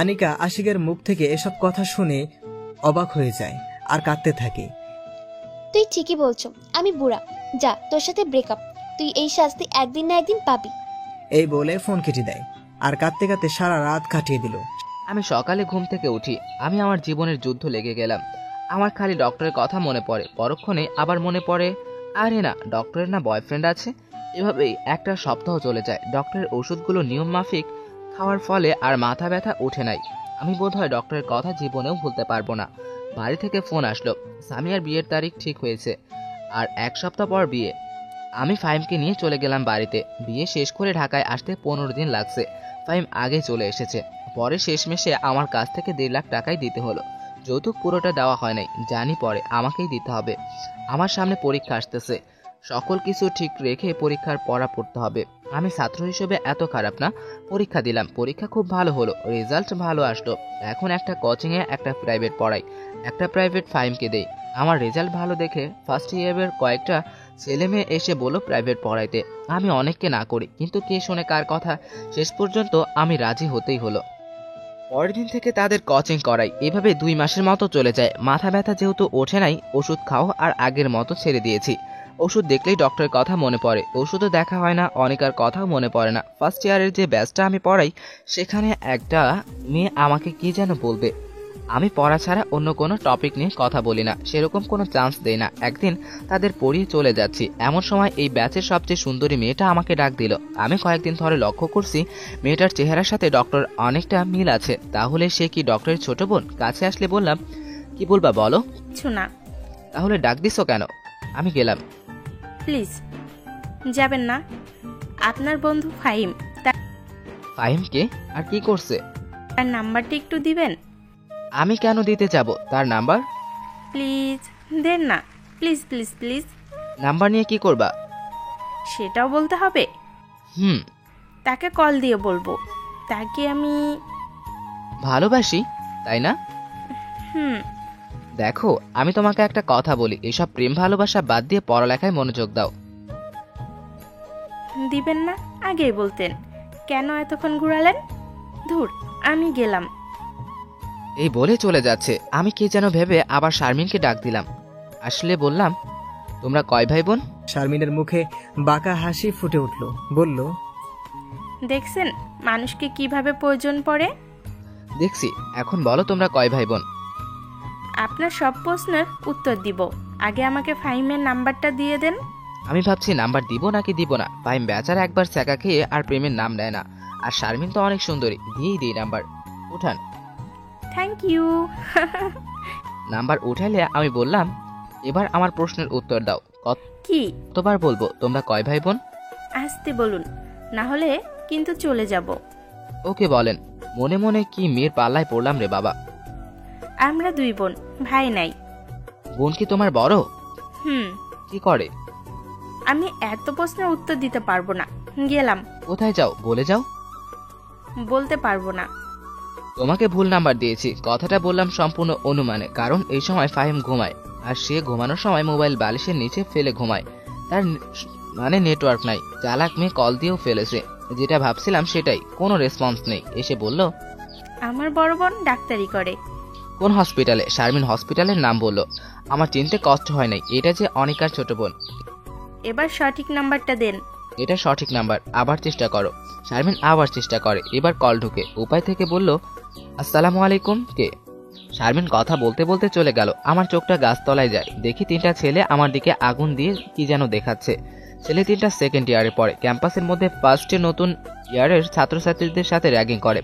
আনিকা আশিকের মুখ থেকে এসব কথা শুনে অবাক হয়ে যায় আর কাঁদতে থাকে। তুই ঠিকই বলছো, আমি বুড়া। যা, তোর সাথে ব্রেকআপ। তুই এই শাস্তি একদিন না একদিন পাবি। এই বলে ফোন কেটে দেয় আর কাঁদতে কাঁদতে সারা রাত কাটিয়ে দিল। আমি সকালে ঘুম থেকে উঠি। আমি আমার জীবনের যুদ্ধ লেগে গেলাম। আমার খালি ডক্টরের কথা মনে পড়ে, পরক্ষণে আবার মনে পড়ে আরে না, ডক্টরের না বয়ফ্রেন্ড আছে। এভাবেই একটা সপ্তাহ চলে যায়। ডক্টরের ওষুধগুলো নিয়ম মাফিক খাওয়ার ফলে আর মাথা ব্যথা উঠে নাই। আমি বোধহয় ডক্টরের কথা জীবনেও ভুলতে পারবো না। বাড়ি থেকে ফোন আসলো, সামিয়ার বিয়ের তারিখ ঠিক হয়েছে আর এক সপ্তাহ পর বিয়ে। আমি ফাহিমকে নিয়ে চলে গেলাম বাড়িতে। বিয়ে শেষ করে ঢাকায় আসতে 15 দিন লাগছে। ফাহিম আগে চলে এসেছে। পরে শেষমেশে আমার কাছ থেকে 1.5 লাখ টাকাই দিতে হলো। যৌতুক পুরোটা দেওয়া হয় নাই, জানি পরে আমাকেই দিতে হবে। আমার সামনে পরীক্ষা আসতেছে, সকল কিছু ঠিক রেখে পরীক্ষার পড়া পড়তে হবে। আমি ছাত্র হিসেবে এত খারাপ না। পরীক্ষা দিলাম, পরীক্ষা খুব ভালো হলো, রেজাল্ট ভালো আসলো। এখন একটা কোচিংয়ে একটা প্রাইভেট পড়াই, একটা প্রাইভেট ফাহিমকে দেই। আমার রেজাল্ট ভালো দেখে ফার্স্ট ইয়ারের কয়েকটা ছেলে মেয়ে এসে বলল প্রাইভেট পড়াইতে। আমি অনেককে না করি, কিন্তু কে শোনে কার কথা। শেষ পর্যন্ত আমি রাজি হতেই হলো। পরের দিন থেকে তাদের কোচিং করাই। এভাবে 2 মাসের মতো চলে যায়। মাথা ব্যথা যেহেতু ওঠে নাই, ওষুধ খাও আর আগের মতো ছেড়ে দিয়েছি। ওষুধ দেখলেই ডক্টরের কথা মনে পড়ে। ওষুধও দেখা হয় না, অনিকার কথাও মনে পড়ে না। ফার্স্ট ইয়ারের যে ব্যাচটা আমি পড়াই, সেখানে একটা মেয়ে আমাকে কি যেন বলবে। আমি পড়া ছাড়া অন্য কোনো টপিক নিয়ে কথা বলি না, সেরকম কোনো চান্স দেই না। একদিন তাদের পড়িয়ে চলে যাচ্ছি, এমন সময় এই ব্যাচের সবচেয়ে সুন্দরী মেয়েটা আমাকে ডাক দিল। আমি কয়েকদিন ধরে লক্ষ্য করছি মেয়েটার চেহারার সাথে ডক্টর অনেকটা মিল আছে। তাহলে সে কি ডক্টরের ছোট বোন? কাছে আসলে বললাম, কি বলবা বলো? কিছু না। তাহলে ডাক দিছো কেন? আমি গেলাম। প্লিজ যাবেন না, আপনার বন্ধু ফাহিম, ফাহিমকে? আর কি করছে? তার নাম্বারটা একটু দিবেন? আমি কেন দিতে যাব তার নাম্বার? প্লিজ দেন না, প্লিজ প্লিজ প্লিজ। নাম্বার নিয়ে কি করবা? সেটাও বলতে হবে? তাকে কল দিয়ে বলবো তাকে আমি ভালোবাসি, তাই না? হুম। দেখো, আমি তোমাকে একটা কথা বলি, এসব প্রেম ভালোবাসা বাদ দিয়ে পড়ালেখায় মনোযোগ দাও। দিবেন না? আগেই বলতেন, কেন এতক্ষণ ঘুরালেন? ধুর, আমি গেলাম। এই বলে চলে যাচ্ছে। আমি কে যেন ভেবে আবার শারমিনকে ডাক দিলাম। আসলে বললাম, তোমরা কয় ভাই বোন? শারমিনের মুখে বাঁকা হাসি ফুটে উঠল, বলল, দেখছেন মানুষকে কিভাবে প্রয়োজন পড়ে? দেখছি। এখন বলো তোমরা কয় ভাই বোন? আপনার সব প্রশ্নের উত্তর দিব, আগে আমাকে ফাহিমের নাম্বারটা দিয়ে দেন। আমি ভাবছি নাম্বার দিব নাকি দিব না। ফাহিম বেচারা একবার চাকা খেয়ে আর প্রেমের নাম নেয় না, আর শারমিন তো অনেক সুন্দরী, দিয়েই দিই নাম্বার। উঠান। Thank you. নাম্বার উঠাইলে আমি বললাম, এবার আমার প্রশ্নের উত্তর দাও। কি? কতবার বলবো তোমরা কয় ভাই বোন? আসতে বলুন, না হলে কিন্তু চলে যাব। ওকে বলেন। মনে মনে কি মেয়ের পাল্লায় পড়লাম রে বাবা। আমরা 2 বোন, ভাই নাই। বোন কি তোমার বড়? কি করে? আমি এত প্রশ্নের উত্তর দিতে পারবো না, গেলাম। কোথায় যাও বলে যাও। বলতে পারবো না। তোমাকে ভুল নাম্বার দিয়েছি, কথাটা বললাম সম্পূর্ণ অনুমানে, কারণ এই সময় ফাহিম ঘুমায়, আর সে ঘুমানোর সময় মোবাইল বালিশের নিচে ফেলে ঘুমায়। তার মানে নেটওয়ার্ক নাই। চালাক মেয়ে কল দিয়েও ফেলেছে। যেটা ভাবছিলাম সেটাই, কোনো রেসপন্স নেই। এসে বলল, আমার বড় বোন ডাক্তারি করে। কোন হসপিটালে? শারমিন হসপিটালের নাম বলল। আমার চিনতে কষ্ট হয় নাই, এটা যে অনিকার ছোট বোন। এবার সঠিক নাম্বারটা দেন। এটা সঠিক নাম্বার, আবার চেষ্টা করো। শারমিন আবার চেষ্টা করে, এবার কল ঢুকে। উপায় থেকে বলল, আসসালামু আলাইকুম। কে? শারমিন কথা বলতে বলতে চলে গেল। আমার চোখটা গাছতলায় যায়, দেখি 3টা ছেলে আমার দিকে আগুন দিয়ে কি যেন দেখাচ্ছে। ছেলে 3টা সেকেন্ড ইয়ারে পড়ে, ক্যাম্পাসের মধ্যে ফার্স্টে নতুন ইয়ারের ছাত্রছাত্রীদের সাথে র্যাগিং করে।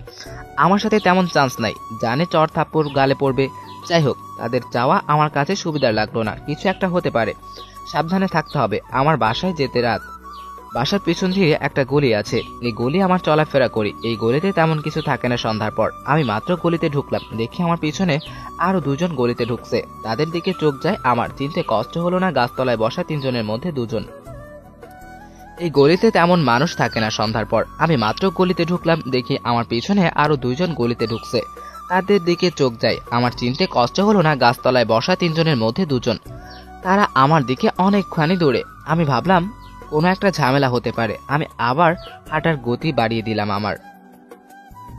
আমার সাথে তেমন চান্স নাই, জানে চর থাপ্পড় গালে পড়বে। যাই হোক, তাদের চাওয়া আমার কাছে সুবিধার লাগলো না। কিছু একটা হতে পারে, সাবধানে থাকতে হবে। আমার বাসায় যেতে রাত। বাসার পিছন দিকে একটা গলি আছে, এই গলি আমার চলাফেরা করি। এই গলিতে তেমন কিছু থাকে না সন্ধ্যার পর। আমি মাত্র গলিতে ঢুকলাম, দেখি আমার পিছনে আরো দুজন গলিতে ঢুকছে। তাদের দিকে চোখ যায় আমার। চিনতে কষ্ট হলো না, গাছতলায় বসা তিনজনের মধ্যে দুজন। এই গলিতে তেমন মানুষ থাকে না সন্ধ্যার পর। আমি মাত্র গলিতে ঢুকলাম, দেখি আমার পিছনে আরো দুইজন গলিতে ঢুকছে। তাদের দিকে চোখ যায় আমার। চিনতে কষ্ট হলো না, গাছতলায় বসা তিনজনের মধ্যে দুজন। তারা আমার দিকে অনেকখানি দূরে। আমি ভাবলাম কোনো একটা ঝামেলা হতে পারে। আমি আবার হাঁটার গতি বাড়িয়ে দিলাম আমার।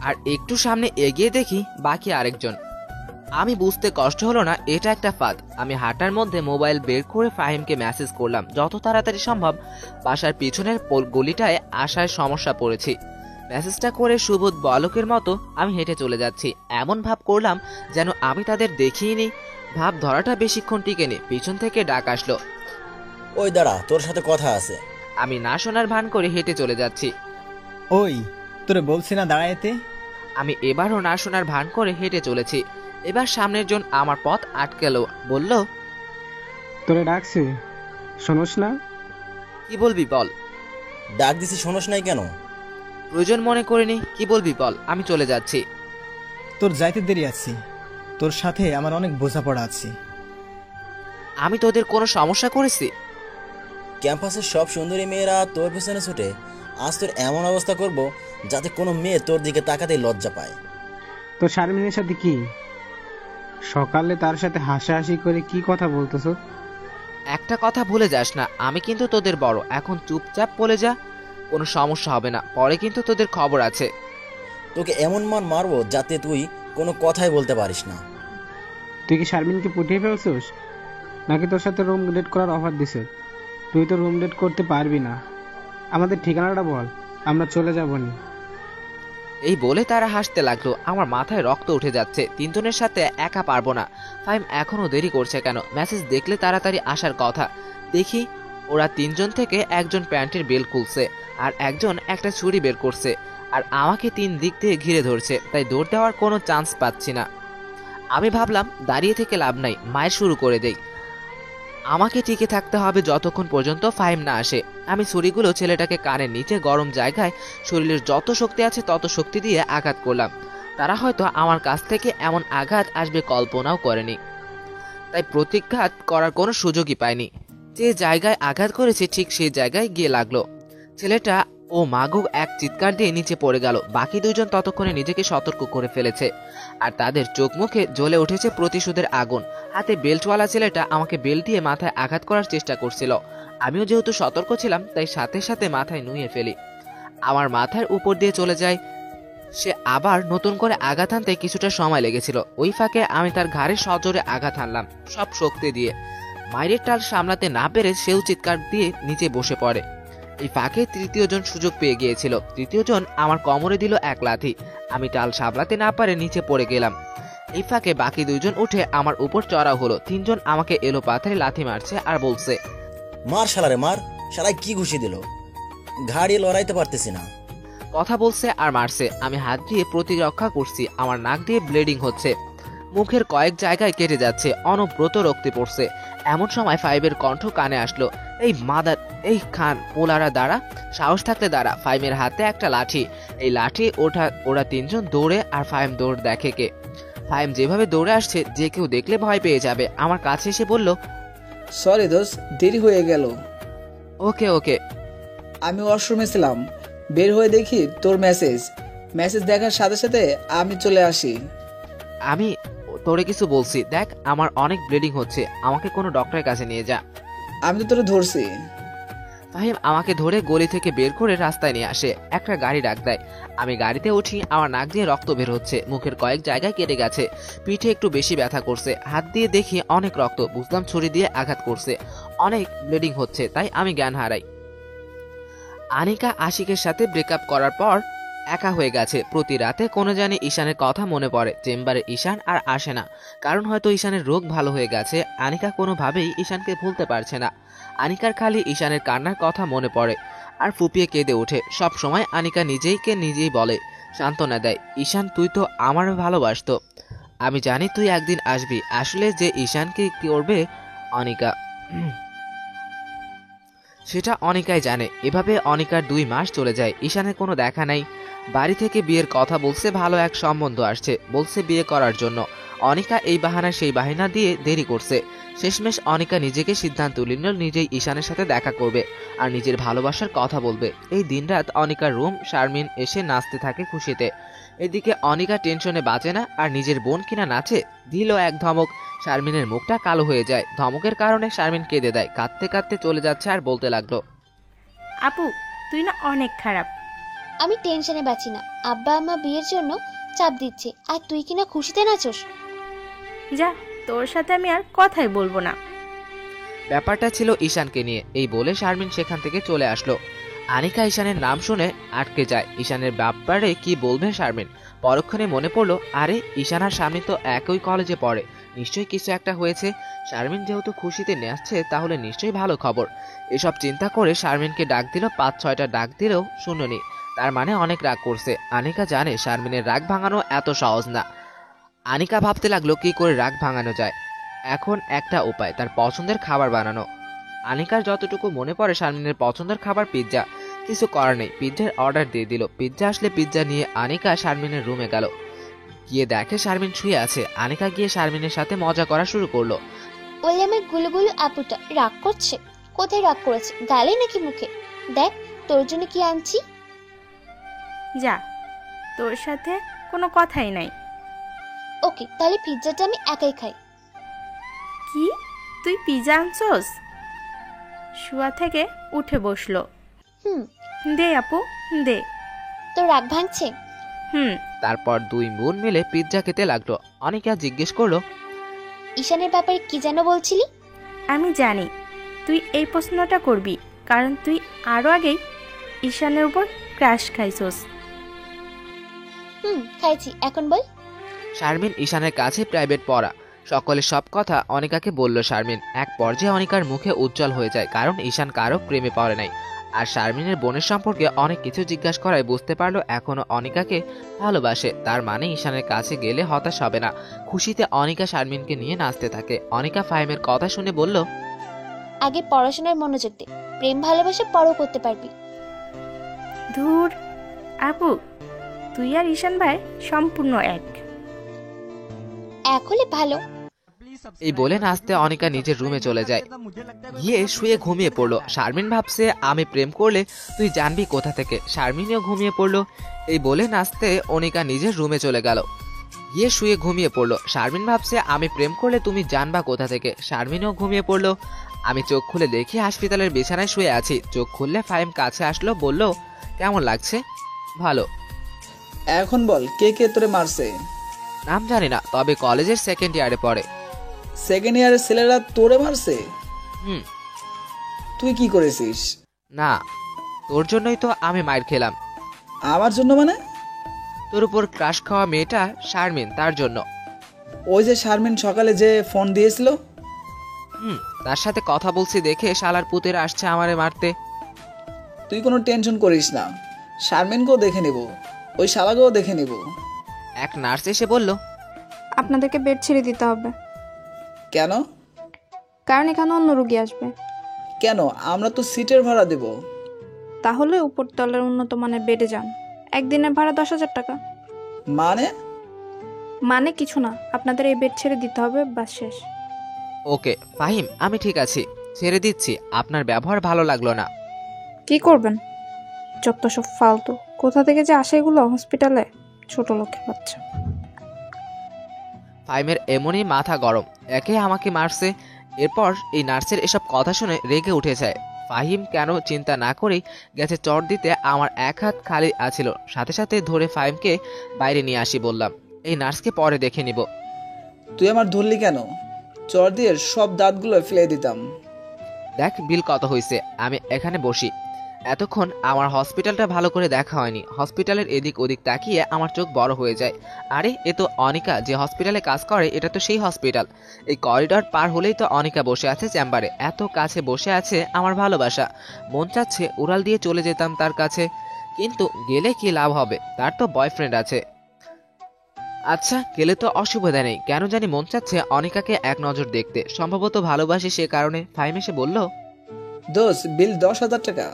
আর একটু সামনে এগিয়ে দেখি বাকি আরেকজন। আমি বুঝতে কষ্ট হলো না এটা একটা ফাঁদ। আমি হাঁটার মধ্যে মোবাইল বের করে ফাহিমকে মেসেজ করলাম যত তাড়াতাড়ি সম্ভব বাসার পিছনের গলিটায় আসার সমস্যা পড়েছি। মেসেজটা করে সুবোধ বালকের মতো আমি হেঁটে চলে যাচ্ছি। এমন ভাব করলাম যেন আমি তাদের দেখিনি। ভাব ধরাটা বেশিক্ষণ টিকেনি, পিছন থেকে ডাক আসলো, ওই দাঁড়া, তোর সাথে কথা আছে। আমি না শোনার ভান করে হেঁটে চলে যাচ্ছি। ওই তোরে বলছি না দাঁড়াইতে। আমি এবারও না শোনার ভান করে হেঁটে চলেছি। এবার সামনের জন আমার পথ আটকালো, বলল, তোরে ডাকছি, শোনোস না? কি বলবি বল। ডাক দিছি, শোনস নাই কেন? প্রয়োজন মনে করিনি, কি বলবি বল, আমি চলে যাচ্ছি। তোর যাইতে দেরি আছি, তোর সাথে আমার অনেক বোঝাপড়া আছে। আমি তোদের কোনো সমস্যা করেছি? ক্যাম্পাসের সব সুন্দরী মেয়েরা তোর পেছনে ছুটে, আজ তোর এমন অবস্থা করব যাতে কোনো মেয়ে তোর দিকে তাকাতেই লজ্জা পায়। তোর শারমিনের সাথে কি? সকালে তার সাথে হাসাহাসি করে কি কথা বলতেছ? একটা কথা ভুলে যাস না, আমি কিন্তু তোদের বড়। এখন চুপচাপ বলে যা, কোনো সমস্যা হবে না। পরে কিন্তু তোদের খবর আছে। তোকে এমন মান মারবো যাতে তুই কোনো কথাই বলতে পারিস না। তুই কি শারমিনকে পটিয়ে ফেলছিস, নাকি তোর সাথে রুম ডেট করার অফার দিছে? তুই তো রুম ডেট করতে পারবি না। আমাদের ঠিকানাটা বল, আমরা চলে যাবো নি। এই বলে তারা হাসতে লাগলো। আমার মাথায় রক্ত উঠে যাচ্ছে। তিনজনের সাথে একা পারবো না। ফাইম এখনো দেরি করছে কেন? মেসেজ দেখলে তাড়াতাড়ি আসার কথা। দেখি ওরা তিনজন থেকে একজন প্যান্টের বেল খুলছে, আর একজন একটা ছুরি বের করছে, আর আমাকে তিন দিক দিয়ে ঘিরে ধরছে। তাই দৌড় দেওয়ার কোনো চান্স পাচ্ছি না। আমি ভাবলাম দাঁড়িয়ে থেকে লাভ নাই, মায়ের শুরু করে দেই। আমাকে টিকে থাকতে হবে যতক্ষণ পর্যন্ত ফাহিম না আসে। আমি ছুরিগুলো ছেলেটাকে কানের নিচে গরম জায়গায় শরীরের যত শক্তি আছে তত শক্তি দিয়ে আঘাত করলাম। তারা হয়তো আমার কাছ থেকে এমন আঘাত আসবে কল্পনাও করেনি, তাই প্রতিঘাত করার কোনো সুযোগই পায়নি। যে জায়গায় আঘাত করেছে ঠিক সেই জায়গায় গিয়ে লাগলো। ছেলেটা ও মাগো এক চিৎকার দিয়ে নিচে পড়ে গেল। বাকি দুজন ততক্ষণে নিজেকে সতর্ক করে ফেলেছে, আর তাদের চোখ মুখে জ্বলে উঠেছে প্রতিশোধের আগুন। হাতে বেল্টওয়ালা ছেলেটা আমাকে বেল্ট দিয়ে মাথায় আঘাত করার চেষ্টা করছিল। আমিও যেহেতু সতর্ক ছিলাম তাই সাথে সাথে মাথায় নুয়ে ফেলি। আমার মাথার উপর দিয়ে চলে যায়। সে আবার নতুন করে আঘাত আনতে কিছুটা সময় লেগেছিল। ওই ফাঁকে আমি তার ঘাড়ে সজোরে আঘাত হানলাম, সব শক্তি দিয়ে। মায়ের টাল সামলাতে না পেরে সেও চিৎকার দিয়ে নিচে বসে পড়ে। এই ফাঁকে তৃতীয় জন সুযোগ পেয়ে গিয়েছিল। তৃতীয় জন আমার কোমরে দিল এক লাথি। আমি টাল সামলাতে না পারে নিচে পড়ে গেলাম। এই ফাঁকে বাকি দুইজন উঠে আমার উপর চড়াও হলো। তিনজন আমাকে এলো পাথারে লাথি মারছে আর বলছে, মার শালারে মার। শালায় কি ঘুষি দিল, ঘাড়িয়ে লড়াইতে পারতেছি না। কথা বলছে আর মারছে। আমি হাত দিয়ে প্রতিরক্ষা করছি। আমার নাক দিয়ে ব্লিডিং হচ্ছে, মুখের কয়েক জায়গায় কেটে যাচ্ছে, অনবরত রক্তে পড়ছে। এমন সময় ফাইভের কণ্ঠ কানে আসলো, এই মাদার, এই খান পোলারা দাঁড়া, সাহস থাকলে দাঁড়া। ফাইমের হাতে একটা লাঠি। এই লাঠি ওরা তিনজন দৌড়ে, আর ফাইম দৌড় দেখে কে। ফাইম যেভাবে দৌড়ে আসছে যে কেউ দেখলে ভয় পেয়ে যাবে। আমার কাছে এসে বলল, সরি দোস্ত, দেরি হয়ে গেল। ওকে ওকে। আমি ওয়াশরুমে ছিলাম, বের হয়ে দেখি তোর মেসেজ দেখার সাথে সাথে আমি চলে আসি। আমি তোরে কিছু বলছি, দেখ আমার অনেক ব্লিডিং হচ্ছে, আমাকে কোনো ডক্টরের কাছে নিয়ে যা। আমি তো তোরে ধরছি। ফাহিম আমাকে ধরে গলি থেকে বের করে রাস্তায় নিয়ে আসে, একটা গাড়ি ডাক দেয়। আমি গাড়িতে উঠি। আমার নাক দিয়ে রক্ত বের হচ্ছে, মুখের কয়েক জায়গায় কেটে গেছে, পিঠে একটু বেশি ব্যথা করছে। হাত দিয়ে দেখি অনেক রক্ত, বুঝলাম ছুরি দিয়ে আঘাত করছে, অনেক ব্লিডিং হচ্ছে, তাই আমি জ্ঞান হারাই। আনিকা আশিকের সাথে ব্রেকআপ করার পর একা হয়ে গেছে। প্রতি রাতে কোনো জানি ঈশানের কথা মনে পড়ে। চেম্বারে ঈশান আর আসে না, কারণ হয়তো ঈশানের রোগ ভালো হয়ে গেছে। আনিকা কোনোভাবেই ঈশানকে ভুলতে পারছে না। আনিকার খালি ঈশানের কান্নার কথা মনে পড়ে আর ফুপিয়ে কেঁদে ওঠে। সব সময় আনিকা নিজেই বলে, সান্ত্বনা দেয়, ঈশান তুই তো আমার ভালোবাসতো, আমি জানি তুই একদিন আসবি। আসলে যে ঈশানকে করবে অনিকা, সেটা অনিকাই জানে। এভাবে অনিকার 2 মাস চলে যায়। ঈশানের কোনো দেখা নাই। বাড়ি থেকে বিয়ের কথা বলছে, ভালো এক সম্বন্ধ আসছে, বলছে বিয়ে করার জন্য। অনিকা এই বাহানা সেই বাহানা দিয়ে দেরি করছে। শেষমেশ অনিকা নিজেকে সিদ্ধান্ত নিল নিজেই ঈশানের সাথে দেখা করবে আর নিজের ভালোবাসার কথা বলবে। এই দিনরাত অনিকার রুম শারমিন এসে নাচতে থাকে খুশিতে। এদিকে অনিকা টেনশনে বাঁচে না, আর নিজের বোন কিনা নাচে। দিল এক ধমক, শারমিনের মুখটা কালো হয়ে যায়। ধমকের কারণে শারমিন কেঁদে দেয়, কাঁদতে কাঁদতে চলে যাচ্ছে আর বলতে লাগলো, আপু তুই না অনেক খারাপ। আমি টেনশনে বাঁচি না, আব্বা আম্মা বিয়ের জন্য চাপ দিচ্ছে, আর তুই কিনা খুশিতে নাচোস। যা, তোর সাথে আমি আর কথাই বলবো না। ব্যাপারটা ছিল ঈশানকে নিয়ে। এই বলে শারমিন সেখান থেকে চলে আসলো। আনিকা ঈশানের নাম শুনে আটকে যায়। ঈশানের ব্যাপারে কি বলবে শারমিন? পরক্ষণে মনে পড়লো, আরে ঈশান আর শারমিন তো একই কলেজে পড়ে, নিশ্চয়ই কিছু একটা হয়েছে। শারমিন যেহেতু খুশিতে নাচছে, তাহলে নিশ্চয়ই ভালো খবর। এসব চিন্তা করে শারমিনকে ডাক দিল। 5-6টা ডাক দিলেও শুনুনি, তার মানে অনেক রাগ করছে। আনিকা জানে শারমিনের রাগ ভাঙানো এত সহজ না। আনিকা ভাবতে লাগলো কি করে রাগ ভাঙানো যায়। এখন একটা উপায়, তার পছন্দের খাবার বানানো। আনিকার যতটুকু মনে পড়ে শারমিনের পছন্দের খাবার পিৎজা। কিছু করার নেই, পিৎজার অর্ডার দিয়ে দিল। পিৎজা আসলে পিৎজা নিয়ে আনিকা শারমিনের রুমে গেল। গিয়ে দেখে শারমিন শুয়ে আছে। আনিকা গিয়ে শারমিনের সাথে মজা করা শুরু করলো। বলে আমার গুলুগুলু আপুটা রাগ করছে। কোথায় রাগ করেছে, গালে নাকি মুখে? দেখ তোর জন্য কি আনছি। যা, তোর সাথে কোনো কথাই নাই। ওকে, তাহলে পিৎজাটা আমি একাই খাই। কি, তুই পিৎজা আনছস? শুয়া থেকে উঠে বসলো। দে আপু দে। তোর রাগ ভাঙছে? তারপর 2 বোন মিলে পিৎজা খেতে লাগলো। অনিকা জিজ্ঞেস করলো, ঈশানের ব্যাপারে কি যেন বলছিলি? আমি জানি তুই এই প্রশ্নটা করবি, কারণ তুই আরো আগেই ঈশানের উপর ক্রাশ খাইছস। খাইছি, এখন বল। শারমিন ঈশানের কাছে প্রাইভেট পড়া। সকলের সব কথা অনিকাকে বলল শারমিন। এক পর্যায়ে অনিকার মুখে উজ্জ্বল হয়ে যায়, কারণ ঈশান কারো প্রেমে পড়ে নাই। আর শারমিনের বোনের সম্পর্কে অনেক কিছু জিজ্ঞাসা করায় বুঝতে পারলো এখনো অনিকাকে ভালোবাসে। তার মানে ঈশানের কাছে গেলে হতাশ হবে না। খুশিতে অনিকা শারমিনকে নিয়ে নাচতে থাকে। অনিকা ফাহিমের কথা শুনে বলল, আগে পড়াশোনায় মনোযোগ দে, প্রেম ভালোবাসা পরও করতে পারবি। ধুর আপু, তুই আর ঈশান ভাই সম্পূর্ণ এক হলে ভালো। এই বলে নাচতে অনিকা নিজের রুমে চলে যায়। গিয়ে শুয়ে ঘুমিয়ে পড়লো। শারমিন ভাবছে আমি প্রেম করলে তুই জানবি কোথা থেকে। শারমিনও ঘুমিয়ে পড়লো। এই বলে নাচতে অনিকা নিজের রুমে চলে গেল। গিয়ে শুয়ে ঘুমিয়ে পড়লো। শারমিন ভাবছে আমি প্রেম করলে তুমি জানবা কোথা থেকে। শারমিনও ঘুমিয়ে পড়লো। আমি চোখ খুলে দেখি হাসপাতালের বিছানায় শুয়ে আছি। চোখ খুললে ফাহিম কাছে আসলো, বলল, কেমন লাগছে? ভালো। এখন বল, কে কে তোরে মারছে? নাম জানি না, তবে কলেজের 2nd ইয়ারে পড়ে। 2nd ইয়ারের ছেলেরা তোরে মারছে? তুই কি করেছিস? না, তোর জন্যই তো আমি মাইর খেলাম। আমার জন্য মানে? তোর উপর ক্রাশ খাওয়া মেয়েটা শারমিন, তার জন্য। ওই যে শারমিন সকালে যে ফোন দিয়েছিল? তার সাথে কথা বলছি দেখে শালার পুতেরা আসছে আমারে মারতে। তুই কোনো টেনশন করিস না, শারমিনকেও দেখে নিব, ওই শালাকেও দেখে নিব। এক নার্স এসে বলল, আপনাদেরকে বেড ছেড়ে দিতে হবে। কেন? কারণ এখানে অন্য রোগী আসবে। কেন? আমরা তো সিটের ভাড়া দেব। তাহলে উপরতলার উন্নত মানের বেডে যান। একদিনের ভাড়া 10,000 টাকা। মানে কিছু না, আপনাদের এই বেড ছেড়ে দিতে হবে, বাস শেষ। ওকে ফাহিম, আমি ঠিক আছি, ছেড়ে দিচ্ছি। আপনার ব্যবহার ভালো লাগলো না। কি করবেন? যত সব ফালতু, কোথা থেকে যে আসে এগুলো হসপিটালে, ছোট লোকের বাচ্চা। ফাহিমের এমনই মাথা গরম, একে আমাকে মারছে। এরপর এই নার্সের এসব কথা শুনে রেগে উঠে যায়। ফাহিম কেন চিন্তা না করেই গেছে চট দিতে। আমার এক হাত খালি আছিল, সাথে সাথে ধরে ফাহিমকে বাইরে নিয়ে আসি। বললাম, এই নার্সকে পরে দেখে নিব। তুই আমার ধরলি কেন? চর দিয়ে সব দাঁতগুলো ফেলে দিতাম। দেখ বিল কত হয়েছে, আমি এখানে বসি। এতক্ষণ আমার হসপিটালটা ভালো করে দেখা হয়নি। হসপিটালের এদিক ওদিক তাকিয়ে আমার চোখ বড় হয়ে যায়। আরে এ তো অনিকা, যে হসপিটালে কাজ করে এটা তো সেই হসপিটাল। এই করিডর পার হলেই তো অনিকা বসে আছে চেম্বারে, এত কাছে বসে আছে আমার ভালোবাসা। মন চাচ্ছে উড়াল দিয়ে চলে যেতাম তার কাছে, কিন্তু গেলে কি লাভ হবে, তার তো বয়ফ্রেন্ড আছে। আচ্ছা গেলে তো অসুবিধা নেই, কেন জানি মন চাচ্ছে অনিকাকে এক নজর দেখতে, সম্ভবত ভালোবাসি সে কারণে। ফাহিম এসে বলল, দোষ বিল 10,000 টাকা।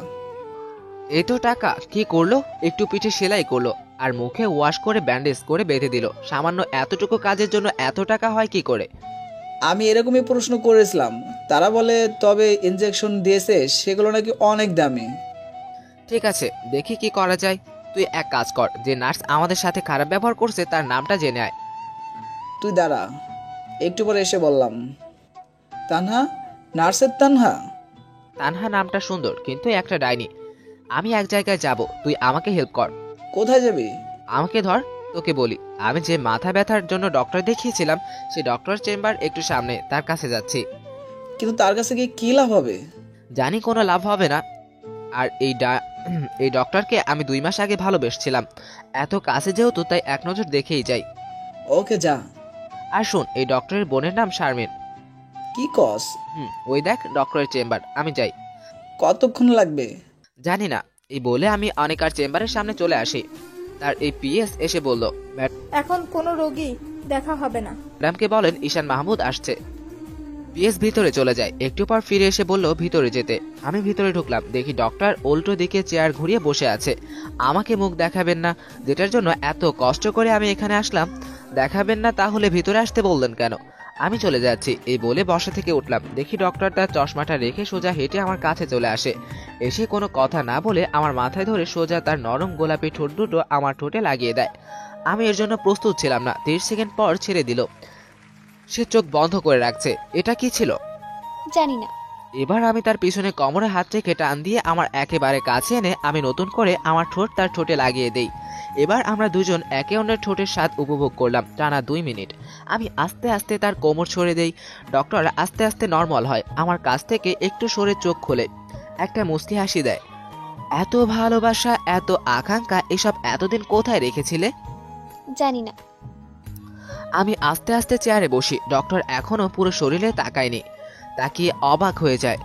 এই তো টাকা। কি করলো? একটু পিঠে সেলাই করলো আর মুখে ওয়াশ করে ব্যান্ডেজ করে বেঁধে দিল। সামান্য এতটুকু কাজের জন্য এত টাকা হয় কি করে? আমি এরকমই প্রশ্ন করেছিলাম, তারা বলে তবে ইনজেকশন দিয়েছে সেগুলো নাকি অনেক দামি। ঠিক আছে, দেখি কি করা যায়। তুই এক কাজ কর, যে নার্স আমাদের সাথে খারাপ ব্যবহার করছে তার নামটা জেনে আয়। তুই দাঁড়া, একটু পরে এসে বললাম। তানহা? নার্সের তানহা? তানহা নামটা সুন্দর, কিন্তু একটা ডাইনি। আমি এক জায়গায় যাব, তুই আমাকে হেল্প কর। কোথায় যাবি? আমাকে ধর, তোকে বলি। আমি যে মাথা ব্যথার জন্য ডক্টর দেখিয়েছিলাম সেই ডক্টর চেম্বার একটু সামনে, তার কাছে যাচ্ছি। কিন্তু তার কাছে গিয়ে কি লাভ হবে? জানি কোনো লাভ হবে না। আর এই ডক্টরকে আমি 2 মাস আগে ভালোবেসেছিলাম। এত কাছে যেহেতু তাই এক নজর দেখেই যাই। ওকে যা। আর শোন, এই ডক্টরের বোনের নাম শারমিন। কি কস? ওই দেখ ডক্টরের চেম্বার, আমি যাই। কতক্ষণ লাগবে? জানি না। এই বলে আমি অনিকার চেম্বারের সামনে চলে আসি। তার এই পিএস এসে বলল, এখন কোনো রোগী দেখা হবে না। ম্যাডামকে বলেন ঈশান মাহমুদ আসছে। পিএস ভিতরে চলে যায়, একটু পর ফিরে এসে বলল ভিতরে যেতে। আমি ভিতরে ঢুকলাম, দেখি ডক্টর উল্টো দিকে চেয়ার ঘুরিয়ে বসে আছে। আমাকে মুখ দেখাবেন না, যেটার জন্য এত কষ্ট করে আমি এখানে আসলাম, দেখাবেন না তাহলে ভিতরে আসতে বললেন কেন? আমি চলে যাচ্ছি এই বলে বসা থেকে উঠলাম। দেখি ডক্টর তার চশমাটা রেখে সোজা হেঁটে আমার কাছে চলে আসে। এসে কোনো কথা না বলে আমার মাথায় ধরে সোজা তার নরম গোলাপি ঠোঁট দুটো আমার ঠোঁটে লাগিয়ে দেয়। আমি এর জন্য প্রস্তুত ছিলাম না। 30 সেকেন্ড পর ছেড়ে দিল। সে চোখ বন্ধ করে রাখছে। এটা কি ছিল জানি না। এবার আমি তার পিছনে কোমরে হাত রেখে টান দিয়ে আমার একেবারে কাছে এনে আমি নতুন করে আমার ঠোঁট তার ঠোঁটে লাগিয়ে দেই। এবার আমরা দুজন একে অন্যের ঠোঁটের স্বাদ উপভোগ করলাম টানা 2 মিনিট। আমি আস্তে আস্তে তার কোমর সরে দেই। ডক্টর আস্তে আস্তে নর্মাল হয়, আমার কাছ থেকে একটু সরে চোখ খোলে, একটা মুস্কি হাসি দেয়। এত ভালোবাসা, এত আকাঙ্ক্ষা, এসব এতদিন কোথায় রেখেছিলে? জানি না। আমি আস্তে আস্তে চেয়ারে বসি। ডক্টর এখনো পুরো শরীরে তাকায়নি, তাকিয়ে অবাক হয়ে যায়।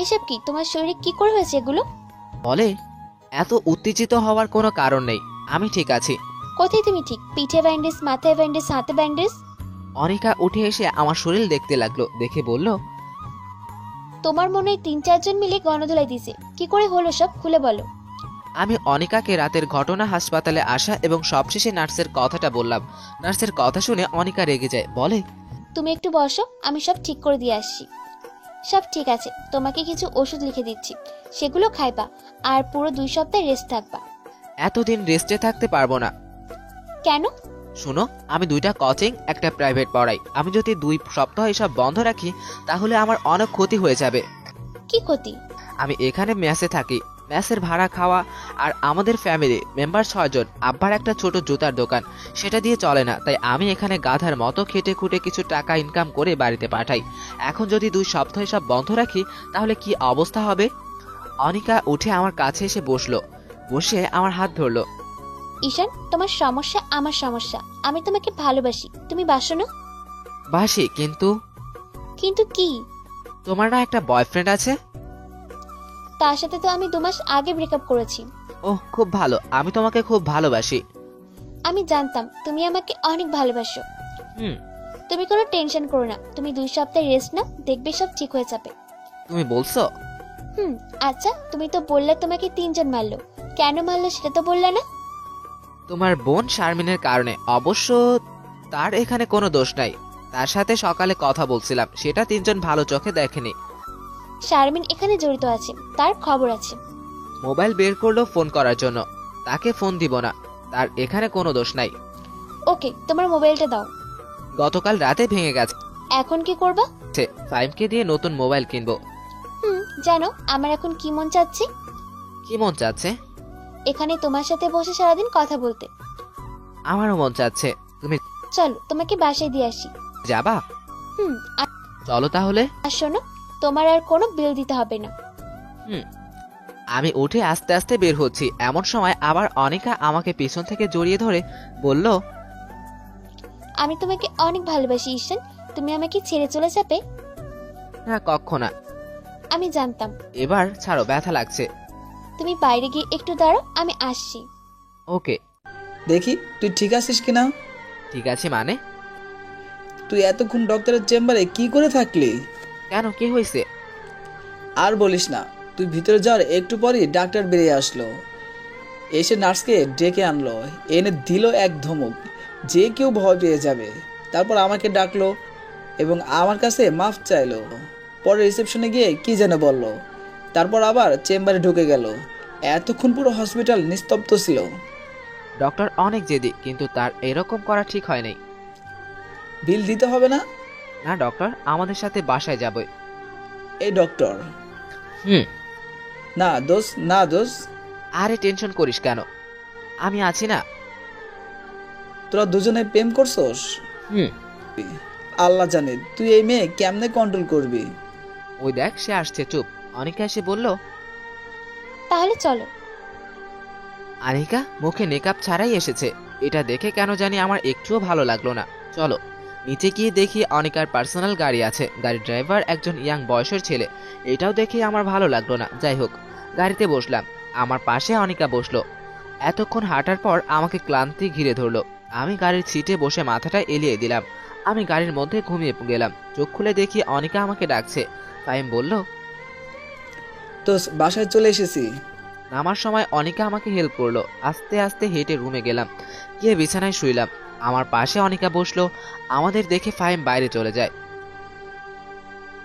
এসব কি? তোমার শরীরে কি করে হয়েছে এগুলো? বলে, এত উত্তেজিত হওয়ার কোনো কারণ নেই, আমি ঠিক আছি। কোথায় তুমি ঠিক? পিঠে ব্যান্ডেজ, মাথায় ব্যান্ডেজ, হাতে ব্যান্ডেজ। অনিকা উঠে এসে আমার শরীর দেখতে লাগলো, দেখে বলল, তোমার মনে হয় 3-4 জন মিলে গণধোলাই দিছে। কি করে হলো সব, খুলে বলো। আমি অনিকাকে রাতের ঘটনা, হাসপাতালে আসা এবং সবশেষে নার্সের কথাটা বললাম। নার্সের কথা শুনে অনিকা রেগে যায়, বলে, তুমি একটু বসো, আমি সব ঠিক করে দিয়ে আসছি। সব ঠিক আছে, তোমাকে কিছু ওষুধ লিখে দিচ্ছি, সেগুলো খাইবা আর পুরো 2 সপ্তাহ রেস্ট থাকবা। এতদিন রেস্টে থাকতে পারবো না। কেন? শুনো, আমি 2টা কোচিং, একটা প্রাইভেট পড়াই। আমি যদি 2 সপ্তাহ এসব বন্ধ রাখি তাহলে আমার অনেক ক্ষতি হয়ে যাবে। কি ক্ষতি? আমি এখানে মেসে থাকি, মেসের ভাড়া, খাওয়া, আর আমাদের ফ্যামিলি মেম্বার 6 জন। আব্বার একটা ছোট জুতার দোকান, সেটা দিয়ে চলে না, তাই আমি এখানে গাধার মতো খেটে খুঁটে কিছু টাকা ইনকাম করে বাড়িতে পাঠাই। এখন যদি 2 সপ্তাহ সব বন্ধ রাখি তাহলে কি অবস্থা হবে? অনিকা উঠে আমার কাছে এসে বসলো, বসে আমার হাত ধরলো। ঈশান, তোমার সমস্যা আমার সমস্যা। আমি তোমাকে ভালোবাসি, তুমি বাসো না? বাসি, কিন্তু কিন্তু কি? তোমার না একটা বয়ফ্রেন্ড আছে? তার সাথে তো আমি 2 মাস আগে ব্রেকআপ করেছি। ওহ, খুব ভালো, আমি তোমাকে খুব ভালোবাসি। আমি জানতাম তুমি আমাকে অনেক ভালোবাসো। হুম। তুমি কোনো টেনশন করো না, তুমি 2 সপ্তাহ রেস্ট নাও, দেখবে সব ঠিক হয়ে যাবে। তুমি বলছো? আচ্ছা, তুমি তো বললে তোমাকে 3 জন মারলো, কেন মারলো সেটা তো বললে না। তোমার বোন শারমিনের কারণে। অবশ্য তার এখানে কোনো দোষ নাই, তার সাথে সকালে কথা বলছিলাম, সেটা 3 জন ভালো চোখে দেখেনি। শারমিন এখানে জড়িত আছে, তার খবর আছে। মোবাইল বের করলো ফোন করার জন্য, তাকে ফোন দিব না, তার এখানে কোনো দোষ নাই। ওকে, তোমার মোবাইলটা দাও। গতকাল রাতে ভেঙে গেছে, এখন কি করবা? ফাইমকে দিয়ে নতুন মোবাইল কিনবো। জানো আমার এখন কি মন চাচ্ছে? কি মন চাচ্ছে? এখানে তোমার সাথে বসে সারাদিন কথা বলতে। আমারও মন চাচ্ছে। তুমি চলো, তোমাকে বাসায় দিয়ে আসি। যাবা? চলো তাহলে। আর শোনো, তোমার আর কোনো বিল দিতে হবে না। আমি উঠে আস্তে আস্তে বের হচ্ছি, এমন সময় আবার অনিকা আমাকে পিছন থেকে জড়িয়ে ধরে বলল, আমি তোমাকে অনেক ভালোবাসি ঈশান, তুমি আমাকে ছেড়ে চলে যাবে? না কক্ষণা। আমি জানতাম। এবার ছাড়ো, ব্যথা লাগছে। তুমি বাইরে গিয়ে একটু দাঁড়াও, আমি আসছি। ওকে। দেখি তুই ঠিক আছিস কিনা। ঠিক আছে মানে? তুই এতক্ষণ ডক্টরের চেম্বারে কি করে থাকলি? কেন, কি হয়েছে? আর বলিস না, তুই ভিতরে যাওয়ার একটু পরই ডাক্তার বেরিয়ে আসলো, এসে নার্সকে ডেকে আনলো, এনে দিল এক ধমক, যে কেউ ভয় পেয়ে যাবে। তারপর আমাকে ডাকলো এবং আমার কাছে মাফ চাইলো। পরে রিসেপশনে গিয়ে কি যেন বললো, তারপর আবার চেম্বারে ঢুকে গেল। এতক্ষণ পুরো হসপিটাল নিস্তব্ধ ছিল। ডক্টর অনেক জেদি, কিন্তু তার এরকম করা ঠিক হয় নাই। বিল দিতে হবে না? না ডক্টর, আমাদের সাথে বাসায় যাবে। এই ডক্টর। না দোষ, না দোষ। আরে টেনশন করিস কেন, আমি আছি না। তোরা দুজনে প্রেম করছস? আল্লাহ জানে তুই এই মেয়ে কেমনে কন্ট্রোল করবি। ওই দেখ সে আসছে, চুপ। অনিকা এসে বলল, তাহলে চলো। আনিকা মুখে মেকআপ ছাড়াই এসেছে, এটা দেখে কেন জানি আমার একটুও ভালো লাগলো না। চলো নিচে গিয়ে দেখি অনিকার পার্সোনাল গাড়ি আছে, গাড়ির ড্রাইভার একজন ইয়াং বয়সের ছেলে। এটাও দেখে আমার ভালো লাগলো না। যাই হোক, গাড়িতে বসলাম, আমার পাশে অনিকা বসলো। এতক্ষণ হাঁটার পর আমাকে ক্লান্তি ঘিরে ধরলো। আমি গাড়ির সিটে বসে মাথাটা এলিয়ে দিলাম। আমি গাড়ির মধ্যে ঘুমিয়ে গেলাম। চোখ খুলে দেখি অনিকা আমাকে ডাকছে। ফাহিম বলল, তো বাসায় চলে এসেছি। নামার সময় অনিকা আমাকে হেল্প করলো। আস্তে আস্তে হেঁটে রুমে গেলাম, গিয়ে বিছানায় শুইলাম। আমার পাশে অনিকা বসলো। আমাদের দেখে ফাহিম বাইরে চলে যায়।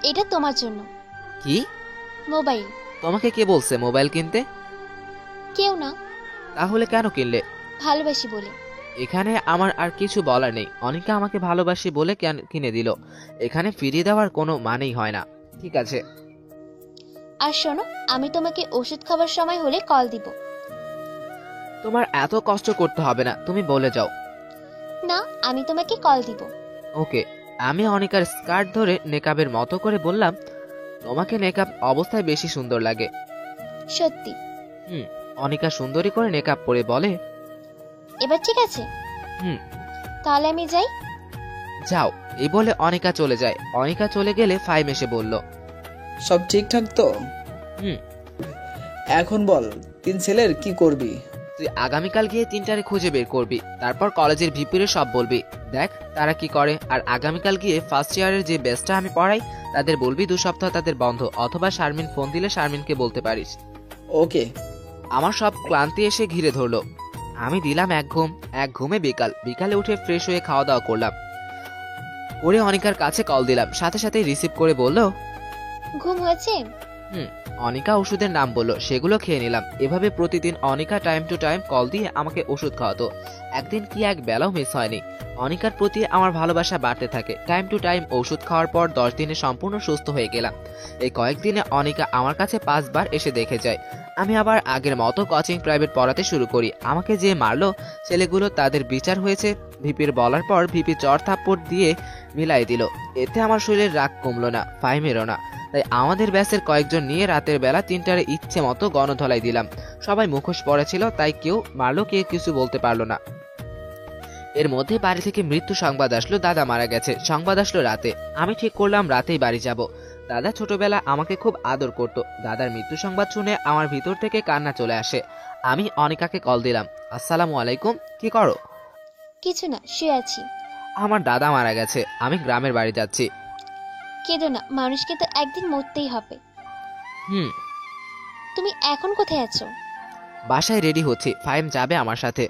এটা তোমার জন্য। কি? মোবাইল। তোমাকে কে বলছে মোবাইল কিনতে? কেউ না। তাহলে কেন কিনলে? ভালোবাসি বলে। এখানে আমার আর কিছু বলার নেই। অনিকা আমাকে ভালোবাসি বলে কিনে দিল, এখানে ফিরিয়ে দেওয়ার কোনো মানেই হয় না। ঠিক আছে। আর শোনো, আমি তোমাকে ওষুধ খাবার সময় হলে কল দিব। তোমার এত কষ্ট করতে হবে না, তুমি বলে যাও। না, আমি তোমাকে কল দিব। ওকে। আমি অনিকার স্কার্ট ধরে নেকাবের মতো করে বললাম, তোমাকে নেকাব অবস্থায় বেশি সুন্দর লাগে। সত্যি? অনিকা সুন্দরী করে নেকাব পরে বলে, এবার ঠিক আছে। তাহলে আমি যাই। যাও। এই বলে অনিকা চলে যায়। অনিকা চলে গেলে ফাইম এসে বলল, সব ঠিকঠাক তো? এখন বল, 3 ছেলের কি করবি? তুই আগামীকাল গিয়ে 3টারে খুঁজে বের করবি, তারপর কলেজের ভিপিরে সব বলবি, দেখ তারা কি করে। আর আগামীকাল গিয়ে ফার্স্ট ইয়ারের যে ব্যাচটা আমি পড়াই তাদের বলবি 2 সপ্তাহ তাদের বন্ধ, অথবা শারমিন ফোন দিলে শারমিনকে বলতে পারিস। ওকে। আমার সব ক্লান্তি এসে ঘিরে ধরলো। আমি দিলাম এক ঘুমে বিকালে উঠে ফ্রেশ হয়ে খাওয়া দাওয়া করলাম, করে অনিকার কাছে কল দিলাম। সাথে সাথে রিসিভ করে বলল, ঘুম হয়েছে? অনিকা ওষুধের নাম বলল, সেগুলো খেয়ে নিলাম। এভাবে প্রতিদিন Anika time to time call দিয়ে আমাকে ওষুধ খাওয়াতো। একদিন কি এক বেলাও মিস হয়নি। অনিকার প্রতি আমার ভালোবাসা বাড়তে থাকে। টাইম টু টাইম ওষুধ খাওয়ার পর 10 দিনে সম্পূর্ণ সুস্থ হয়ে গেলাম। এই কয়েকদিনে অনিকা আমার কাছে 5 বার এসে দেখে যায়। আমি আবার আগের মতো কোচিং প্রাইভেট পড়াতে শুরু করি। আমাকে যে মারলো ছেলেগুলো, তাদের বিচার হয়েছে। ভিপির বলার পর ভিপি চর থাপ্পড় দিয়ে মিলাই দিল। এতে আমার শরীরের রাগ কমলো না, ফাইমেরও না। তাই আমাদের ব্যাচের কয়েকজন নিয়ে রাতের বেলা 3টারে ইচ্ছে মতো গণধলাই দিলাম। সবাই মুখোশ পড়েছিল, তাই কেউ মারলো কে কিছু বলতে পারলো না। এর মধ্যে বাড়ি থেকে মৃত্যু সংবাদ আসলো, দাদা মারা গেছে। সংবাদ আসলো রাতে। আমি ঠিক করলাম রাতেই বাড়ি যাব। দাদা ছোটবেলা আমাকে খুব আদর করত। দাদার মৃত্যু সংবাদ শুনে আমার ভিতর থেকে কান্না চলে আসে। আমি অনিকাকে কল দিলাম, আসসালামু আলাইকুম, কি করো? কিছু না, শুয়ে আছি। আমার দাদা মারা গেছে, আমি গ্রামের বাড়ি যাচ্ছি। কেঁদো না, মানুষকে তো একদিন মরতেই হবে। তুমি এখন কোথায় আছো? বাসায় রেডি হচ্ছি, ফাইম যাবে আমার সাথে।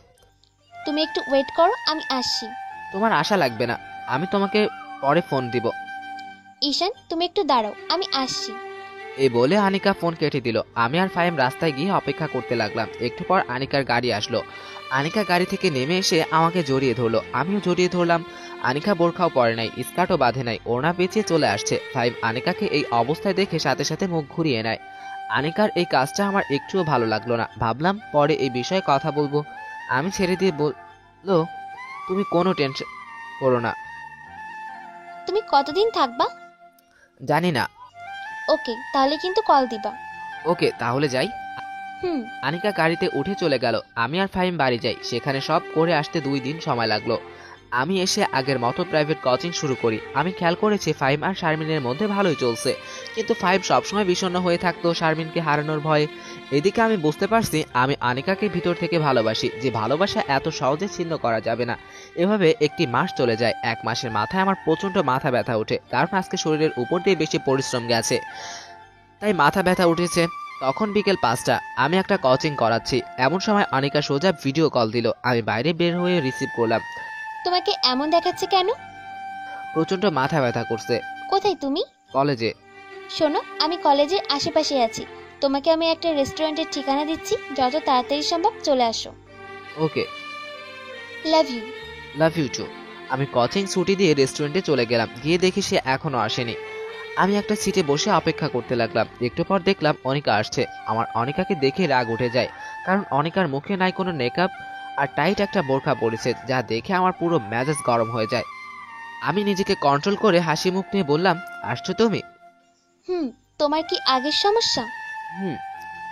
তুমি একটু ওয়েট করো, আমি আসছি। তোমার আশা লাগবে না, আমি তোমাকে পরে ফোন দিব। ঈশান, তুমি একটু দাঁড়াও, আমি আসছি। এই বলে আনিকা ফোন কেটে দিল। আমি আর ফাহিম রাস্তায় গিয়ে অপেক্ষা করতে লাগলাম। একটু পর আনিকার গাড়ি আসলো। আনিকা গাড়ি থেকে নেমে এসে আমাকে জড়িয়ে ধরলো, আমিও জড়িয়ে ধরলাম। আনিকা বোরখাও পরে নাই, স্কার্টও বাঁধে নাই, ওড়না পেঁচিয়ে চলে আসছে। ফাহিম আনিকাকে এই অবস্থায় দেখে সাথে সাথে মুখ ঘুরিয়ে নেয়। আনিকার এই কাজটা আমার একটুও ভালো লাগলো না। ভাবলাম পরে এই বিষয়ে কথা বলবো। আমি ছেড়ে দিয়ে বললো, তুমি কোনো টেনশন করো না। তুমি কতদিন থাকবা? জানি না। ওকে, তাহলে কিন্তু কল দিবা। ওকে, তাহলে যাই। আনিকা গাড়িতে উঠে চলে গেল। আমি আর ফাহিম বাড়ি যাই। সেখানে সব করে আসতে 2 দিন সময় লাগলো। আমি এসে আগের মতো প্রাইভেট কোচিং শুরু করি। আমি খেয়াল করেছি ফাহিম আর শারমিনের মধ্যে ভালোই চলছে, কিন্তু ফাহিম সবসময় বিষণ্ণ হয়ে থাকতো শারমিনকে হারানোর ভয়ে। এদিকে আমি বুঝতে পারছি আমি আনিকাকে ভিতর থেকে ভালোবাসি, যে ভালোবাসা এত সহজে ছিন্ন করা যাবে না। এভাবে 1 মাস চলে যায়। 1 মাসের মাথায় আমার প্রচন্ড মাথা ব্যথা ওঠে, কারণ আজকে শরীরের উপর দিয়ে বেশি পরিশ্রম গেছে, তাই মাথা ব্যথা উঠেছে। তখন বিকেল 5টা, আমি একটা কোচিং করাচ্ছি। এমন সময় আনিকা সোজা ভিডিও কল দিল। আমি বাইরে বের হয়ে রিসিভ করলাম। তোমাকে এমন দেখাচ্ছে কেন? প্রচন্ড মাথা ব্যথা করছে। কোথায় তুমি? কলেজে। শোনো, আমি কলেজের আশেপাশে আছি। তোমাকে আমি একটা রেস্টুরেন্টের ঠিকানা দিচ্ছি, যত তাড়াতাড়ি সম্ভব চলে আসো। Okay, love you. Love you too. আমি কোচিং ছুটি দিয়ে রেস্টুরেন্টে চলে গেলাম। গিয়ে দেখি সে এখনো আসেনি। আমি একটা সিটে বসে অপেক্ষা করতে লাগলাম। একটু পর দেখলাম অনিকা আসছে। আমার অনিকাকে দেখে রাগ উঠে যায়, কারণ অনিকার মুখে নাই কোনো মেকআপ আর টাইট একটা বোরখা পরেছে, যা দেখে আমার পুরো মেজাজ গরম হয়ে যায়। আমি নিজেকে কন্ট্রোল করে হাসি মুখ নিয়ে বললাম, আসছো তুমি? তোমার কি আগের সমস্যা?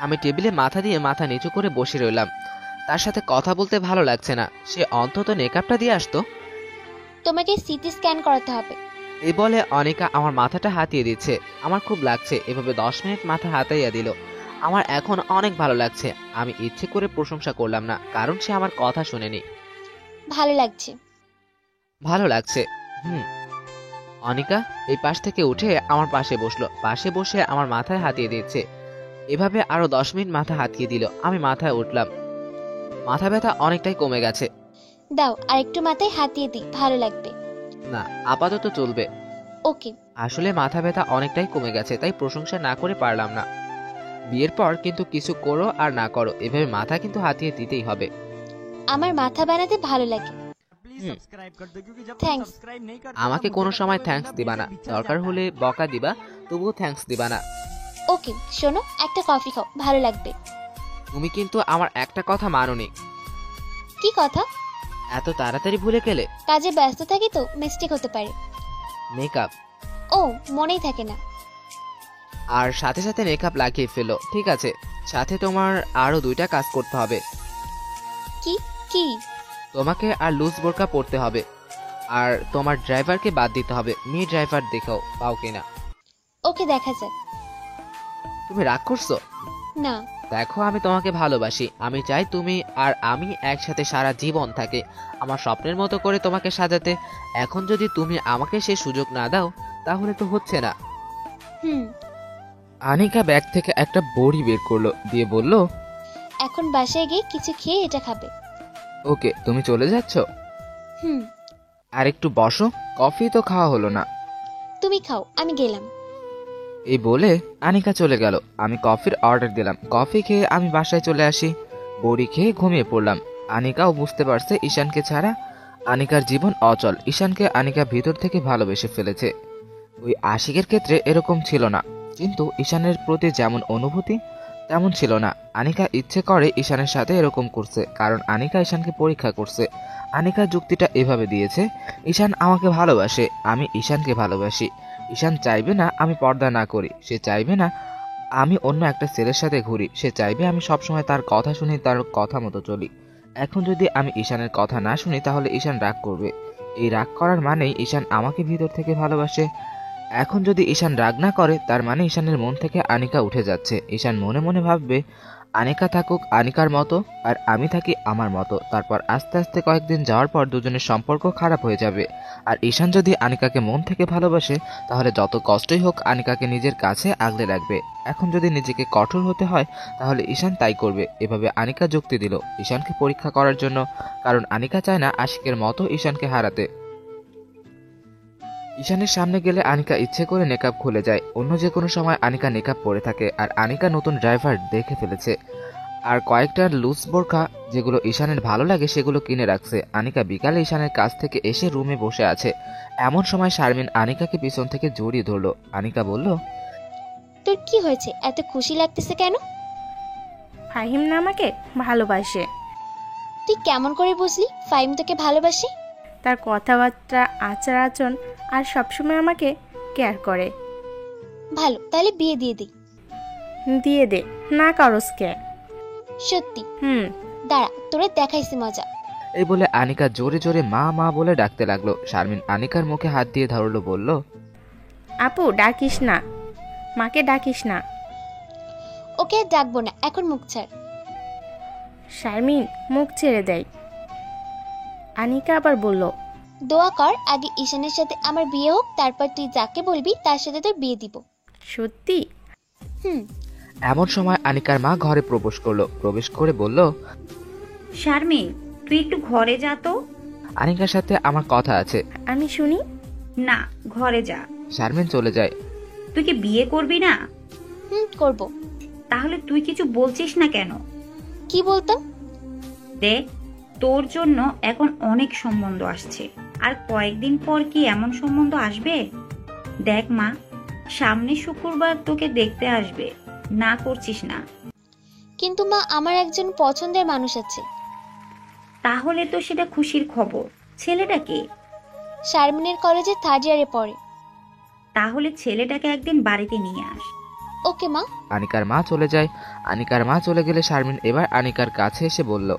আমি টেবিলে মাথা দিয়ে মাথা নিচু করে বসে রইলাম। তার সাথে কথা বলতে ভালো লাগছে না। সে অন্তত মেকআপটা দিয়ে আসতো। তোমাকে সিটি স্ক্যান করাতে হবে। এই বলে অনিকা আমার মাথাটা হাতিয়ে দিচ্ছে। আমার খুব লাগছে। এভাবে 10 মিনিট মাথা হাতাইয়া দিল। আমার এখন অনেক ভালো লাগছে। আমি ইচ্ছে করে প্রশংসা করলাম না, কারণ সে আমার কথা শুনেনি। ভালো লাগছে। ভালো লাগছে। অনিকা এই পাশ থেকে উঠে আমার পাশে বসলো। পাশে বসে আমার মাথায় হাতিয়ে দিচ্ছে। এভাবে আরো 10 মিনিট মাথা হাতিয়ে দিল। আমি মাথায় উঠলাম। মাথা ব্যথা অনেকটাই কমে গেছে। দাও আরেকটু মাথায় হাতিয়ে দিই, ভালো লাগবে। না, আপাতত চলবে। ওকে। আসলে মাথা ব্যথা অনেকটাই কমে গেছে, তাই প্রশংসা না করে পারলাম না। বিয়ের পর কিন্তু কিছু করো আর না করো, এভাবে মাথা কিন্তু হাতিয়ে দিতেই হবে। আমার মাথা বানাতে ভালো লাগে। থ্যাঙ্কস। আমাকে কোনো সময় থ্যাঙ্কস দিবা না। দরকার হলে বকা দিবা, তবুও থ্যাঙ্কস দিবা না। ওকে। শোনো, একটা কফি খাও, ভালো লাগবে। তুমি কিন্তু আমার একটা কথা মানোনি। কি কথা? এত তাড়াতাড়ি ভুলে গেলে? কাজে ব্যস্ত থাকি তো, মিস্টেক হতে পারে। মেকআপ? ও, মনেই থাকে না। আর সাথে সাথে মেকআপ লাগিয়ে ফেলো। ঠিক আছে, সাথে তোমার আরো 2টা কাজ করতে হবে। কি কি? তোমাকে আর লুজ বোরকা পরতে হবে, আর তোমার ড্রাইভারকে বাদ দিতে হবে। মেয়ে ড্রাইভার দেখাও পাও কিনা। ওকে, দেখা যাক। তুমি রাগ করছো? না। দেখো, আমি তোমাকে ভালোবাসি। আমি চাই তুমি আর আমি একসাথে সারা জীবন থাকি, আমার স্বপ্নের মতো করে তোমাকে সাজাতে। এখন যদি তুমি আমাকে সে সুযোগ না দাও, তাহলে তো হচ্ছে না। আনিকা ব্যাগ থেকে একটা বড়ি বের করলো, দিয়ে বলল, এখন বাসায় গিয়ে কিছু খেয়ে এটা খাবে। ওকে, তুমি চলে যাচ্ছ? আর একটু বসো, কফি তো খাওয়া হলো না। তুমি খাও, আমি গেলাম। এই বলে আনিকা চলে গেল। আমি কফির অর্ডার দিলাম। কফি খেয়ে আমি বাসায় চলে আসি। বড়ি খেয়ে ঘুমিয়ে পড়লাম। আনিকাও বুঝতে পারছে ঈশানকে ছাড়া আনিকার জীবন অচল। ঈশানকে আনিকা ভিতর থেকে ভালোবেসে ফেলেছে। ওই আশিকের ক্ষেত্রে এরকম ছিল না, কিন্তু ঈশানের প্রতি যেমন অনুভূতি তেমন ছিল না। আনিকা ইচ্ছে করে ঈশানের সাথে এরকম করছে, কারণ আনিকা ঈশানকে পরীক্ষা করছে। আনিকা যুক্তিটা এভাবে দিয়েছে, ঈশান আমাকে ভালোবাসে, আমি ঈশানকে ভালোবাসি। ঈশান চাইবে না আমি পর্দা না করি, সে চাইবে না আমি অন্য একটা ছেলের সাথে ঘুরি, সে চাইবে আমি সবসময় তার কথা শুনি, তার কথা মতো চলি। এখন যদি আমি ঈশানের কথা না শুনি, তাহলে ঈশান রাগ করবে। এই রাগ করার মানেই ঈশান আমাকে ভিতর থেকে ভালোবাসে। এখন যদি ঈশান রাগ না করে, তার মানে ঈশানের মন থেকে আনিকা উঠে যাচ্ছে। ঈশান মনে মনে ভাববে আনিকা থাকুক আনিকার মতো, আর আমি থাকি আমার মতো। তারপর আস্তে আস্তে কয়েকদিন যাওয়ার পর দুজনের সম্পর্ক খারাপ হয়ে যাবে। আর ঈশান যদি আনিকাকে মন থেকে ভালোবাসে, তাহলে যত কষ্টই হোক আনিকাকে নিজের কাছে আগলে রাখবে। এখন যদি নিজেকে কঠোর হতে হয়, তাহলে ঈশান তাই করবে। এভাবে আনিকা যুক্তি দিল ঈশানকে পরীক্ষা করার জন্য, কারণ আনিকা চায় না আশিকের মতো ঈশানকে হারাতে। ঈশানের সামনে গেলে আনিকা ইচ্ছে করে নেকাব খুলে যায়। অন্য যে কোনো সময় আনিকা নেকাব পরে থাকে। আর আনিকা নতুন ড্রাইভার দেখে ফেলেছে, আর কয়েকটা লুজ বোরখা যেগুলো ঈশানের ভালো লাগে সেগুলো কিনে রাখছে। আনিকা বিকালে ঈশানের কাছ থেকে এসে রুমে বসে আছে। এমন সময় শারমিন আনিকাকে পিছন থেকে জড়িয়ে ধরলো। আনিকা বলল, তোর কি হয়েছে, এত খুশি লাগতেছে কেন? ফাহিম না আমাকে ভালোবাসে। তুই কেমন করে বুঝলি ফাহিম তোকে ভালোবাসে? তার কথাবার্তা, আচার আচরণ আর সবসময় আমাকে কেয়ার করে। ভালো, তাহলে বিয়ে দিয়ে দিই। দিয়ে দে, না করস কে? সত্যি? হুম। দাঁড়া, তোরে দেখাইছি মজা। এই বলে আনিকা জোরে জোরে মা মা বলে ডাকতে লাগলো। শারমিন আনিকার মুখে হাত দিয়ে ধরলো, বলল, আপু ডাকিস না, মাকে ডাকিস না। ওকে আর ডাকবো না, এখন মুখ ছাড়। শারমিন মুখ ছেড়ে দেয়। আনিকা আবার বলল, দোয়া কর আগে ঈশানের সাথে আমার বিয়ে হোক, তারপর তুই যাকে বলবি তার সাথে তোর বিয়ে দিব। সত্যি? হুম। এমন সময় আনিকার মা ঘরে প্রবেশ করলো। প্রবেশ করে বলল, শারমিন তুই একটু ঘরে যা তো। আনিকার সাথে আমার কথা আছে। আমি শুনি। না, ঘরে যা। শারমিন চলে যায়। তুই কি বিয়ে করবি না? করব। তাহলে তুই কিছু বলছিস না কেন? কি বলতাম? দেখ, তোর জন্য এখন অনেক সম্বন্ধ আসছে, আর কয়েকদিন পর কি এমন সম্বন্ধ আসবে? দেখ মা, সামনে শুক্রবার তোকে দেখতে আসবে, না করছিস না। কিন্তু মা, আমার একজন পছন্দের মানুষ আছে। তাহলে তো সেটা খুশির খবর। ছেলেটা কে? শারমিনের কলেজে 3rd ইয়ারে পড়ে। তাহলে ছেলেটাকে একদিন বাড়িতে নিয়ে আস। ওকে মা। আনিকার মা চলে যায়। আনিকার মা চলে গেলে শারমিন এবার আনিকার কাছে এসে বলল,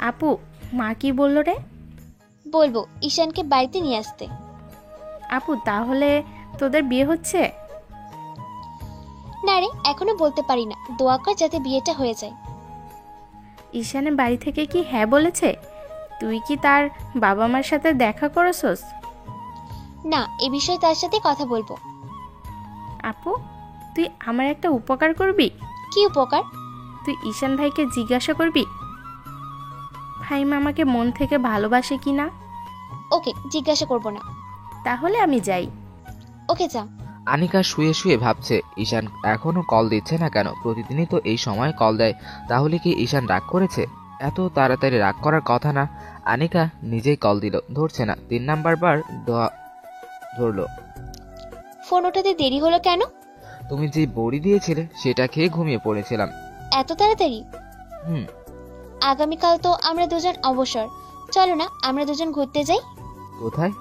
আপু মা কি বলল রে? বলবো ঈশানকে বাড়িতে নিয়ে আসতে। আপু তাহলে তোদের বিয়ে হচ্ছে? না রে, এখনো বলতে পারি না, দোয়া কর যাতে বিয়েটা হয়ে যায়। ঈশানের বাড়ি থেকে কি হ্যাঁ বলেছে? তুই কি তার বাবা মার সাথে দেখা করেছস? না, এ বিষয়ে তার সাথে কথা বলবো। আপু তুই আমার একটা উপকার করবি? কি উপকার? তুই ঈশান ভাইকে জিজ্ঞাসা করবি ভাই মামাকে মন থেকে ভালোবাসে কিনা। ওকে, জিজ্ঞাসা করব না। তাহলে আমি যাই। ওকে যা। আনিকা শুয়ে শুয়ে ভাবছে, ঈশান এখনো কল দিচ্ছে না কেন? প্রতিদিনই তো এই সময় কল দেয়। তাহলে কি ঈশান রাগ করেছে? এত তাড়াতাড়ি রাগ করার কথা না। আনিকা নিজেই কল দিল, ধরছে না। 3 নাম্বার বার ধরলো। ফোন ওঠাতে দেরি হলো কেন? তুমি যে বড়ি দিয়েছিলে সেটা খেয়ে ঘুমিয়ে পড়েছিলাম। এত তাড়াতাড়ি? হুম। আগামীকাল তো আমরা দুজন অবসর, চলো না আমরা দুজন ঘুরতে যাই। কোথায়?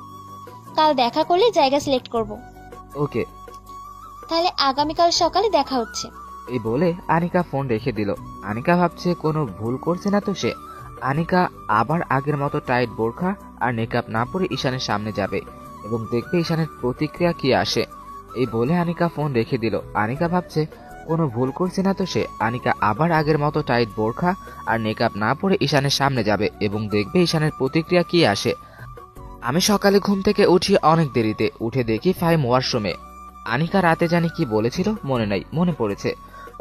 কাল দেখা করলে জায়গা সিলেক্ট করব। ওকে। তাহলে আগামীকাল সকালে দেখা হচ্ছে। এই বলে আনিকা ফোন রেখে দিল। আনিকা ভাবছে কোনো ভুল করছে না তো সে। আনিকা আবার আগের মতো টাইট বোরখা আর মেকআপ না পরে ঈশানের সামনে যাবে এবং দেখবে ঈশানের প্রতিক্রিয়া কি আসে। এই বলে আনিকা ফোন রেখে দিল। আনিকা ভাবছে কোনো ভুল করছে না তো সে। আনিকা আবার আগের মতো টাইট বোরখা আর মেকআপ না পরে ঈশানের সামনে যাবে এবং দেখবে ঈশানের প্রতিক্রিয়া কি আসে। আমি সকালে ঘুম থেকে উঠি অনেক দেরিতে। উঠে দেখি ফাহিম ওয়াশরুমে। আনিকা রাতে জানি কি বলেছিল মনে নাই, মনে পড়েছে।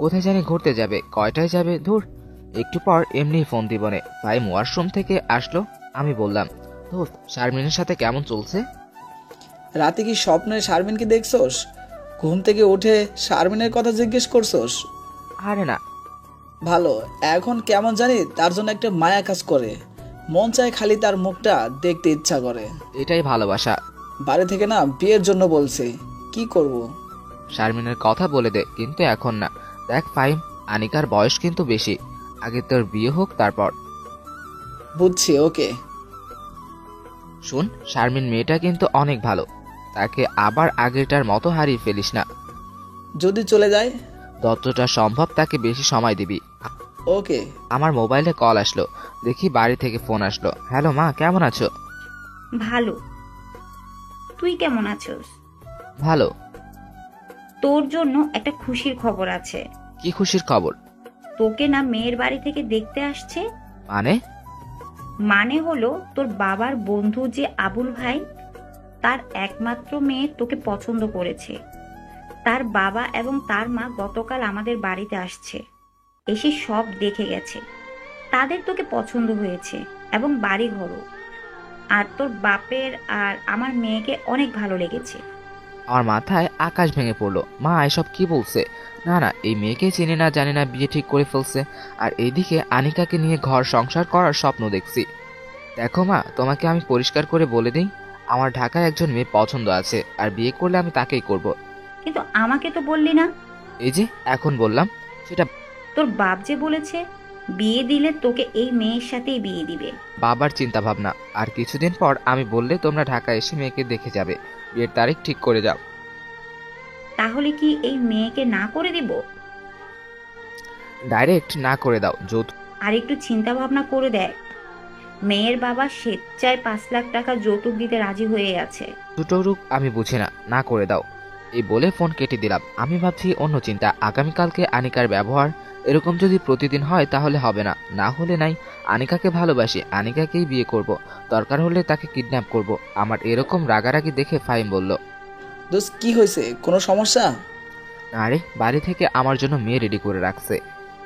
কোথায় জানি ঘুরতে যাবে, কয়টায় যাবে, ধুর একটু পর এমনি ফোন দিবনে। ফাহিম ওয়াশরুম থেকে আসলো। আমি বললাম, দোস্ত শারমিনের সাথে কেমন চলছে? রাতে কি স্বপ্নে শারমিনকে দেখছস? ঘুম থেকে উঠে শারমিনের কথা জিজ্ঞেস করছস? আরে না। ভালো, এখন কেমন জানি তার জন্য একটা মায়া কাজ করে, মন চায় খালি তার মুখটা দেখতে ইচ্ছা করে। এটাই ভালোবাসা। বাড়ি থেকে না বিয়ের জন্য বলছে, কি করব? শারমিনের কথা বলে দে, কিন্তু এখন না। দেখ ফাহিম, আনিকার বয়স কিন্তু বেশি, আগে তোর বিয়ে হোক তারপর। বুঝছি, ওকে। শুন, শারমিন মেয়েটা কিন্তু অনেক ভালো, তাকে আবার আগেরটার মতো হারিয়ে ফেলিস না। যদি চলে যায়? যতটা সম্ভব তাকে বেশি সময় দিবি। ওকে। আমার মোবাইলে কল আসলো, দেখি বাড়ি থেকে ফোন আসলো। হ্যালো মা, কেমন আছো? ভালো, তুই কেমন আছোস? ভালো। তোর জন্য একটা খুশির খবর আছে। কি খুশির খবর? তোকে না মেয়ের বাড়ি থেকে দেখতে আসছে। মানে হলো তোর বাবার বন্ধু যে আবুল ভাই, তার একমাত্র মেয়ে তোকে পছন্দ করেছে। তার বাবা এবং তার মা গতকাল আমাদের বাড়িতে আসছে, এসে সব দেখে গেছে। তাদের তোকে পছন্দ হয়েছে এবং বাড়ি ঘরও। আর তোর বাপের আর আমার মেয়েকে অনেক ভালো লেগেছে। আমার মাথায় আকাশ ভেঙে পড়লো। মা এসব কি বলছে? না না, এই মেয়েকে চিনি না জানি না বিয়ে ঠিক করে ফেলছে, আর এইদিকে আনিকাকে নিয়ে ঘর সংসার করার স্বপ্ন দেখছি। দেখো মা, তোমাকে আমি পরিষ্কার করে বলে দিই, আমার ঢাকায় একজন মেয়ে পছন্দ আছে, আর বিয়ে করলে আমি তাকেই করব। কিন্তু আমাকে তো বললি না। এই যে এখন বললাম। সেটা তোর বাপ যে বলেছে বিয়ে দিলে তোকে এই মেয়ের সাথেই বিয়ে দিবে। বাবার চিন্তা ভাবনা। আর কিছুদিন পর আমি বললে তোমরা ঢাকা এসে মেয়েকে দেখে যাবে, বিয়ের তারিখ ঠিক করে যাও। তাহলে কি এই মেয়েকে না করে দিব? ডাইরেক্ট না করে দাও যৌতুক। আর একটু চিন্তা ভাবনা করে দেখ, মেয়ের বাবা স্বেচ্ছায় 5 লাখ টাকা যৌতুক দিতে রাজি হয়ে আছে। দুটোরূপ আমি বুঝি না, না করে দাও। এই বলে ফোন কেটে দিলাম। আমি ভাবছি অন্য চিন্তা, আগামীকালকে আনিকার ব্যবহার এরকম যদি প্রতিদিন হয় তাহলে হবে না, না হলে নাই। আনিকাকে ভালোবাসি, আনিকাকেই বিয়ে করব, দরকার হলে তাকে কিডন্যাপ করব। আমার এরকম রাগারাগি দেখে ফাহিম বলল, দোস্ত কি হয়েছে, কোনো সমস্যা? আরে বাড়ি থেকে আমার জন্য মেয়ে রেডি করে রাখছে,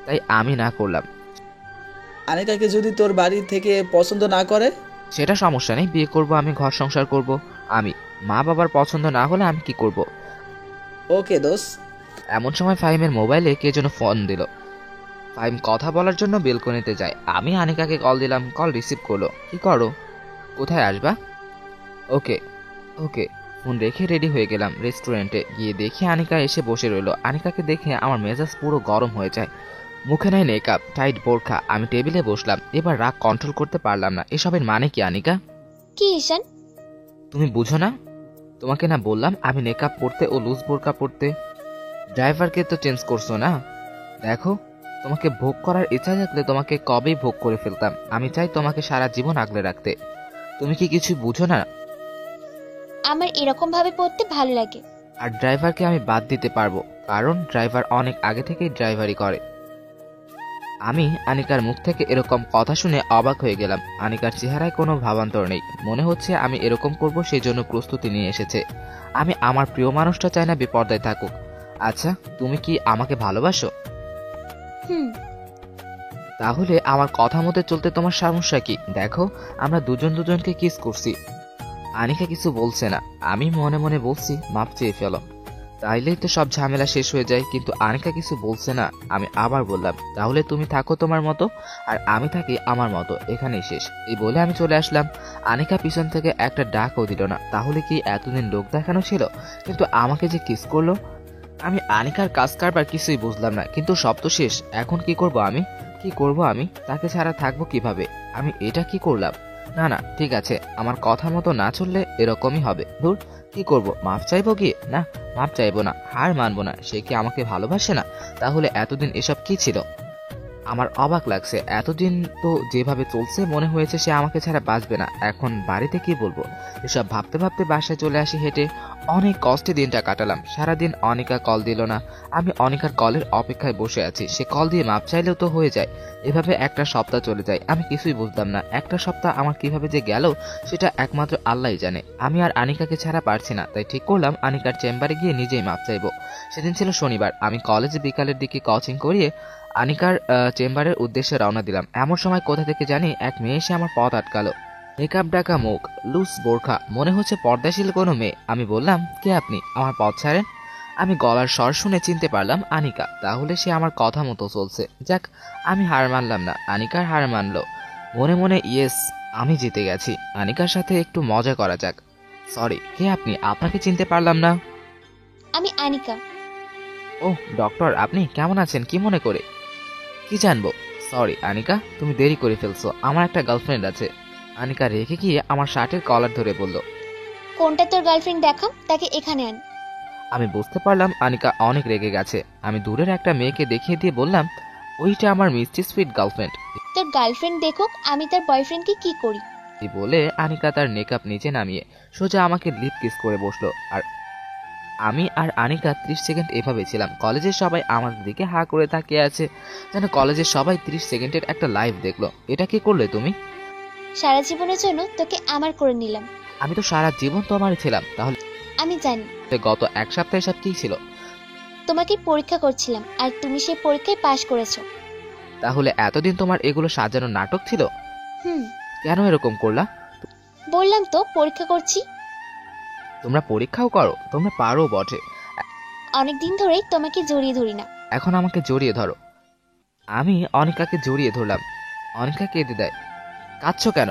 তাই আমি না করলাম। আনিকাকে যদি তোর বাড়ি থেকে পছন্দ না করে? সেটা সমস্যা নেই, বিয়ে করব আমি, ঘর সংসার করব আমি। মা বাবার পছন্দ না হলে আমি কি করব? ওকে দোস্ত। এমন সময় ফাহিমের মোবাইলে কে যেন ফোন দিল। ফাহিম কথা বলার জন্য বেলকনিতে যায়। আমি আনিকাকে কল দিলাম, কল রিসিভ করলো। কি করো, কোথায় আসবা? ওকে ওকে। ফোন রেখে রেডি হয়ে গেলাম। রেস্টুরেন্টে গিয়ে দেখি আনিকা এসে বসে রইল। আনিকাকে দেখে আমার মেজাজ পুরো গরম হয়ে যায়। মুখে নাই মেকআপ, টাইট বোরখা। আমি টেবিলে বসলাম। এবার রাগ কন্ট্রোল করতে পারলাম না। এসবের মানে কি আনিকা? কি ঈশান? তুমি বুঝো না? তোমাকে না বললাম আমি মেকআপ পরতে ও লুজ বোরকা পরতে? ড্রাইভারকে তো চেঞ্জ করছো না। দেখো, তোমাকে ভোগ করার ইচ্ছা থাকলে তোমাকে কবেই ভোগ করে ফেলতাম। আমি চাই তোমাকে সারা জীবন আগলে রাখতে। তুমি কি কিছু বুঝো না? আমার এরকম ভাবে পড়তে ভালো লাগে। আর ড্রাইভারকে আমি বাদ দিতে পারবো, কারণ ড্রাইভার অনেক আগে থেকেই ড্রাইভারি করে। আমি আনিকার মুখ থেকে এরকম কথা শুনে অবাক হয়ে গেলাম। আনিকার চেহারায় কোনো ভাবান্তর নেই, মনে হচ্ছে আমি এরকম করব সেই জন্য প্রস্তুতি নিয়ে এসেছে। আমি আমার প্রিয় মানুষটা চাই না বিপর্দায় থাকুক। আচ্ছা, তুমি কি আমাকে ভালোবাসো? হুম। তাহলে আমার কথা মতো চলতে তোমার সমস্যা কি? দেখো, আমরা দুজনকে কিস করছি। আনিকা কিছু বলছে না। আমি মনে মনে বলছি মাপ চেয়ে ফেলো, তাইলেই তো সব ঝামেলা শেষ হয়ে যায়। কিন্তু আনিকা কিছু বলছে না। আমি আবার বললাম, তাহলে তুমি থাকো তোমার মতো আর আমি থাকি আমার মতো, এখানেই শেষ। এই বলে আমি চলে আসলাম। আনিকা পিছন থেকে একটা ডাকও দিল না। তাহলে কি এতদিন লোক দেখানো ছিল? কিন্তু আমাকে যে কিস করলো। আমি আনিকার কাজ কারবার কিছুই বুঝলাম না। কিন্তু সব তো শেষ। এখন কি করব আমি? কি করব আমি? তাকে ছাড়া থাকবো কিভাবে? আমি এটা কি করলাম? না না, ঠিক আছে, আমার কথা মতো না চললে এরকমই হবে। ধুর, কি করব? মাফ চাইবো গিয়ে? না, মাফ চাইবো না, হার মানবো না। সে কি আমাকে ভালোবাসে না? তাহলে এতদিন এসব কি ছিল? আমার অবাক লাগছে। এতদিন তো যেভাবে চলছে মনে হয়েছে সে আমাকে ছাড়া বাঁচবে না। এখন বাড়িতে কি বলবো? এসব ভাবতে ভাবতে বাসায় চলে আসি হেঁটে। অনেক কষ্টে দিনটা কাটালাম। সারাদিন অনিকা কল দিল না। আমি অনিকার কলের অপেক্ষায় বসে আছি। সে কল দিয়ে মাপ চাইলেও তো হয়ে যায়। এভাবে একটা সপ্তাহ চলে যায়। আমি কিছুই বুঝলাম না একটা সপ্তাহ আমার কিভাবে যে গেল সেটা একমাত্র আল্লাহই জানে। আমি আর আনিকাকে ছাড়া পারছি না, তাই ঠিক করলাম আনিকার চেম্বারে গিয়ে নিজেই মাপ চাইবো। সেদিন ছিল শনিবার। আমি কলেজে বিকালের দিকে কোচিং করিয়ে আনিকার চেম্বারের উদ্দেশ্যে রওনা দিলাম। এমন সময় কোথা থেকে জানি এক মেয়ে এসে আমার পথ আটকালো। মেকআপ ডাকা মুখ, লুজ বোরখা, মনে হচ্ছে পর্দাশীল কোনো মেয়ে। আমি বললাম, কে আপনি? আমার পথ ছাড়েন। আমি গলার স্বর শুনে চিনতে পারলাম আনিকা। তাহলে সে আমার কথা মতো চলছে। যাক, আমি হার মানলাম না, আনিকার হার মানলো। মনে মনে ইয়েস, আমি জিতে গেছি। আনিকার সাথে একটু মজা করা যাক। সরি, কে আপনি? আপনাকে চিনতে পারলাম না। আমি আনিকা। ওহ ডক্টর, আপনি কেমন আছেন? কি মনে করে? কি জানবো? সরি আনিকা, তুমি দেরি করে ফেলছো। আমার একটা গার্লফ্রেন্ড আছে। আনিকা রেখে গিয়ে আমার শার্টের কলার ধরে বলল, কোনটা তোর গার্লফ্রেন্ড দেখাম, তাকে এখানে আন। আমি বুঝতে পারলাম আনিকা অনেক রেগে গেছে। আমি দূরের একটা মেয়েকে দেখিয়ে দিয়ে বললাম, ওইটা আমার মিষ্টি সুইট গার্লফ্রেন্ড। তোর গার্লফ্রেন্ড দেখুক আমি তার বয়ফ্রেন্ডকে কি করি। এই বলে আনিকা তার মেকআপ নিচে নামিয়ে সোজা আমাকে লিপ কিস করে বসলো। আর আমি আর আনিকা 30 সেকেন্ড এভাবে ছিলাম। কলেজের সবাই আমাদের দিকে হা করে তাকিয়ে আছে, যেন কলেজের সবাই 30 সেকেন্ডের একটা লাইভ দেখলো। এটা কি করলে তুমি? সারা জীবনের জন্য তোকে আমার করে নিলাম। আমি তো সারা জীবন তোমারই ছিলাম। তাহলে আমি জানি গত এক সপ্তাহে সব কি ছিল? তোমাকে পরীক্ষা করছিলাম আর তুমি সেই পরীক্ষায় পাশ করেছো। তাহলে এতদিন তোমার এগুলো সাজানো নাটক ছিল? কেন এরকম করলা? বললাম তো পরীক্ষা করছি। তোমরা পরীক্ষাও করো? তোমরা পারো বটে। অনেকদিন ধরেই তোমাকে জড়িয়ে ধরি না। এখন আমাকে জড়িয়ে ধরো। আমি অনিকাকে জড়িয়ে ধরলাম। অনিকা কেঁদে দেয়। কাঁদছো কেন?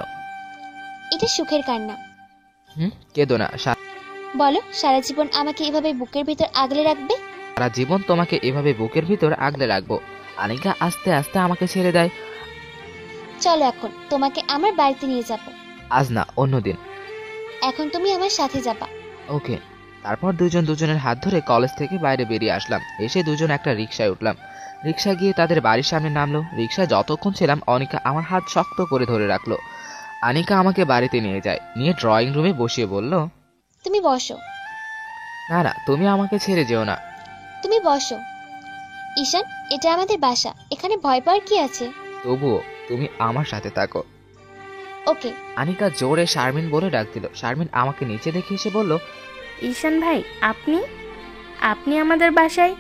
এটা সুখের কান্না। কেঁদো না। বলো, সারা জীবন আমাকে এভাবে বুকের ভিতর আগলে রাখবে? সারা জীবন তোমাকে এভাবে বুকের ভিতর আগলে রাখবো। আনিকা আস্তে আস্তে আমাকে ছেড়ে দেয়। চলো এখন তোমাকে আমার বাড়িতে নিয়ে যাব। আজ না, অন্যদিন। এখন তুমি আমার সাথে যাবা। ওকে। তারপর দুজনের হাত ধরে কলেজ থেকে বাইরে বেরিয়ে আসলাম। এসে দুজন একটা রিকশায় উঠলাম। রিক্সা গিয়ে তাদের বাড়ির সামনে নামলো। রিক্সায় যতক্ষণ ছিলাম অনিকা আমার হাত শক্ত করে ধরে রাখলো। আনিকা আমাকে বাড়িতে নিয়ে যায়, নিয়ে ড্রয়িং রুমে বসিয়ে বলল, তুমি বসো। না না, তুমি আমাকে ছেড়ে যেও না। তুমি বসো। ঈশান, এটা আমাদের বাসা, এখানে ভয় পাওয়ার কি আছে? তবুও তুমি আমার সাথে থাকো। ওকে। আনিকা জোরে শারমিন বলে ডাক দিল। শারমিন আমাকে নিচে দেখে এসে বলল, ঈশান ভাই, আপনি আপনি আমাদের বাসায়?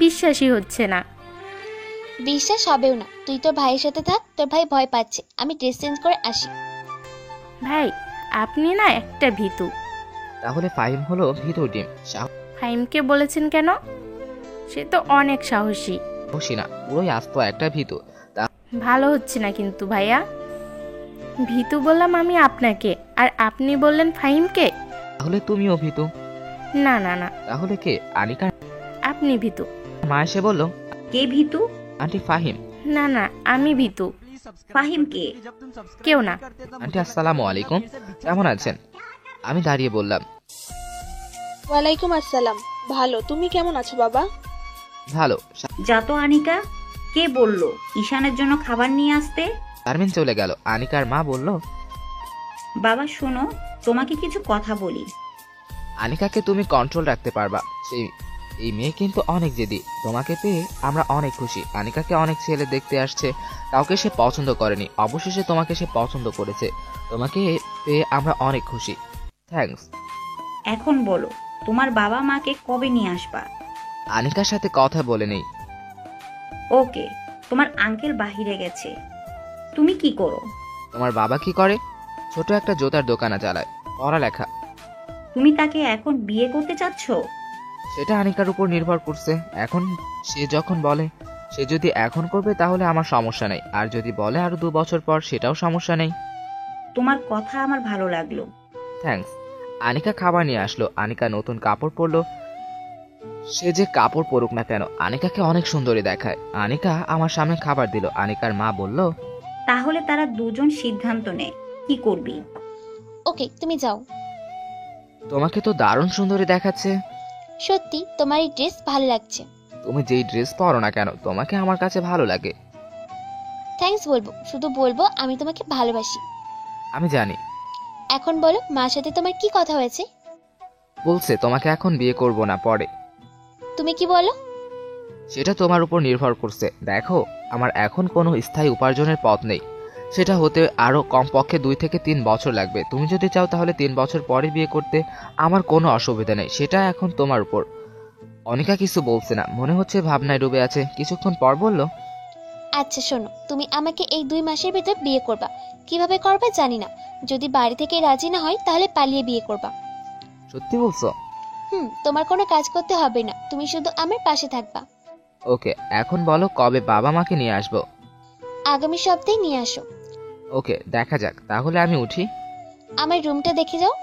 বিশ্বাসই হচ্ছে না। বিশ্বাস হবেও না। তুই তোর ভাইয়ের সাথে থাক, তোর ভাই ভয় পাচ্ছে। আমি ড্রেস চেঞ্জ করে আসি। ভাই, আপনি না একটা ভীতু। তাহলে ফাহিম হলো ভীতু ডিম। ফাহিমকে বলেছেন কেন? সে তো অনেক সাহসী। সাহসী না, পুরোই আস্ত একটা ভীতু। ভালো হচ্ছে না কিন্তু ভাইয়া। ভীতু বললাম আমি আপনাকে, আর আপনি বললেন ফাহিমকে। তাহলে তুমিও ভীতু? না না না। তাহলে কে? আনিকা? আপনি ভীতু। মা এসে বলল, কে ভীতু? আন্টি ফাহিম। না না, আমি ভীতু। ফাহিম কে? কেউ না। আন্টি আসসালামু আলাইকুম, কেমন আছেন? আমি দাঁড়িয়ে বললাম, ওয়ালাইকুম আসসালাম। ভালো, তুমি কেমন আছো বাবা? ভালো। যা তো আনিকা, কে বললো ঈশানের জন্য খাবার নিয়ে আসতে? শারমিন চলে গেল। আনিকার মা বলল, বাবা শোনো, তোমাকে কিছু কথা বলি। আনিকাকে তুমি কন্ট্রোল রাখতে পারবা। এই মেয়ে কিন্তু অনেক জেদি। তোমাকে পেয়ে আমরা অনেক খুশি। আনিকাকে অনেক ছেলে দেখতে আসছে, কাউকে সে পছন্দ করেনি, অবশেষে তোমাকে সে পছন্দ করেছে। তোমাকে পেয়ে আমরা অনেক খুশি। থ্যাঙ্কস। এখন বলো, তোমার বাবা মাকে কবে নিয়ে আসবা? আনিকার সাথে কথা বলে নেই। ওকে, তোমার আঙ্কেল বাহিরে গেছে, তুমি কি করো? তোমার বাবা কি করে? ছোট একটা জুতার দোকানে চালায়, পড়ালেখা। তুমি তাকে এখন বিয়ে করতে চাচ্ছ? সেটা আনিকার উপর নির্ভর করছে। এখন সে যখন বলে, সে যদি এখন করবে তাহলে আমার সমস্যা নেই, আর যদি বলে আরো 2 বছর পর, সেটাও সমস্যা নেই। তোমার কথা আমার ভালো লাগলো। থ্যাঙ্কস। আনিকা খাবার নিয়ে আসলো। আনিকা নতুন কাপড় পরলো। সে যে কাপড় পরুক না কেন, আনিকাকে অনেক সুন্দরী দেখায়। আনিকা আমার সামনে খাবার দিল। আনিকার মা বলল, তাহলে তারা দুজন সিদ্ধান্ত নেয় কি করবি। ওকে, তুমি যাও। তোমাকে তো দারুণ সুন্দরী দেখাচ্ছে। সত্যি, তোমার এই ড্রেস ভালো লাগছে। তুমি যেই ড্রেস পরো না কেন, তোমাকে আমার কাছে ভালো লাগে। থ্যাঙ্কস বলবো, শুধু বলবো আমি তোমাকে ভালোবাসি। আমি জানি। এখন বলো, মার সাথে তোমার কি কথা হয়েছে? বলছে তোমাকে এখন বিয়ে করব না, পরে। তুমি কি বলো? সেটা তোমার উপর নির্ভর করছে। দেখো, আমার এখন কোনো স্থায়ী উপার্জনের পথ নেই। সেটা হতে আরো কমপক্ষে 2 থেকে 3 বছর লাগবে। তুমি যদি চাও তাহলে 3 বছর পরে বিয়ে করতে আমার কোনো অসুবিধা নেই। সেটা এখন তোমার উপর। অনিকা কিছু বলছে না, মনে হচ্ছে ভাবনায় ডুবে আছে। কিছুক্ষণ পর বলল, আচ্ছা শোনো, তুমি আমাকে এই 2 মাসের ভিতর বিয়ে করবা। কিভাবে করবা জানি না। যদি বাড়ি থেকে রাজি না হয় তাহলে পালিয়ে বিয়ে করবা। সত্যি বলছো? তোমার কোনো কাজ করতে হবে না, তুমি শুধু আমার পাশে থাকবা। ওকে, এখন বলো কবে বাবা মাকে নিয়ে আসবো? আগামী সপ্তাহে নিয়ে আসো। ওকে, দেখা যাক। তাহলে আমি উঠি? আমার রুমটা দেখে যাও।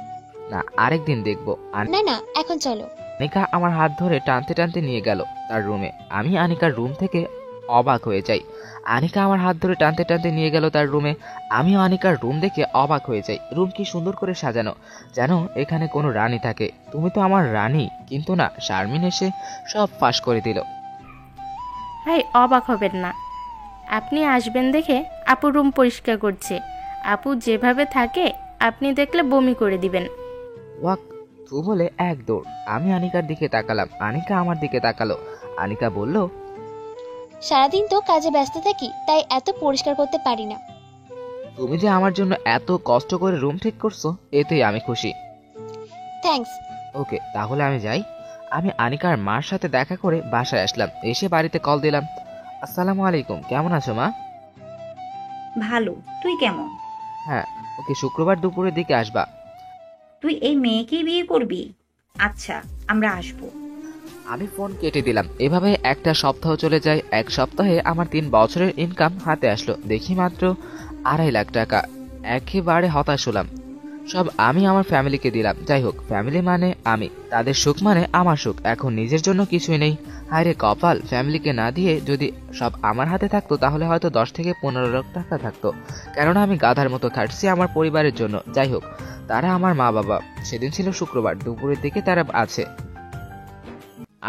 না, আরেকদিন দেখবো। না না, এখন চলো। আনিকা আমার হাত ধরে টানতে টানতে নিয়ে গেল তার রুমে। আমি আনিকার রুম থেকে অবাক হয়ে যাই। আনিকা আমার হাত ধরে টানতে টানতে নিয়ে গেল তার রুমে। আমিও আনিকার রুম দেখে অবাক হয়ে যাই। রুম কি সুন্দর করে সাজানো, যেন এখানে কোনো রানী থাকে। তুমি তো আমার রানী। কিন্তু না, শারমিন এসে সব ফাঁস করে দিল। ভাই, অবাক হবেন না। আপনি আসবেন দেখে আপু রুম পরিষ্কার করছে। আপু যেভাবে থাকে আপনি দেখলে বমি করে দিবেন। ওয়াক তু বলে এক দৌড়। আমি আনিকার দিকে তাকালাম। আনিকা আমার দিকে তাকালো। আনিকা বলল, সারাদিন তো কাজে ব্যস্ত থাকি, তাই এত পরিষ্কার করতে পারি না। তুমি যে আমার জন্য এত কষ্ট করে রুম ঠিক করছো, এতেই আমি খুশি। থ্যাঙ্কস। ওকে, তাহলে আমি যাই। আমি আনিকার মার সাথে দেখা করে বাসায় আসলাম। এসে বাড়িতে কল দিলাম। আসসালামু আলাইকুম, কেমন আছো মা? ভালো, তুই কেমন? হ্যাঁ। ওকে, শুক্রবার দুপুরের দিকে আসবা। তুই এই মেয়েকেই বিয়ে করবি? আচ্ছা, আমরা আসবো। আমি ফোন কেটে দিলাম। এভাবে একটা সপ্তাহ চলে যায়। 1 সপ্তাহে আমার 3 বছরের ইনকাম হাতে আসলো। দেখি মাত্র 2.5 লাখ টাকা। একেবারে হতাশ হলাম। সব আমি আমার ফ্যামিলিকে দিলাম। যাই হোক, ফ্যামিলি মানে আমি, তাদের সুখ মানে আমার সুখ। এখন নিজের জন্য কিছুই নেই। হায়রে কপাল, ফ্যামিলিকে না দিয়ে যদি সব আমার হাতে থাকতো তাহলে হয়তো 10 থেকে 15 লাখ টাকা থাকতো। কেননা আমি গাধার মতো খাটছি আমার পরিবারের জন্য। যাই হোক, তারা আমার মা বাবা। সেদিন ছিল শুক্রবার, দুপুরের দিকে তারা আছে।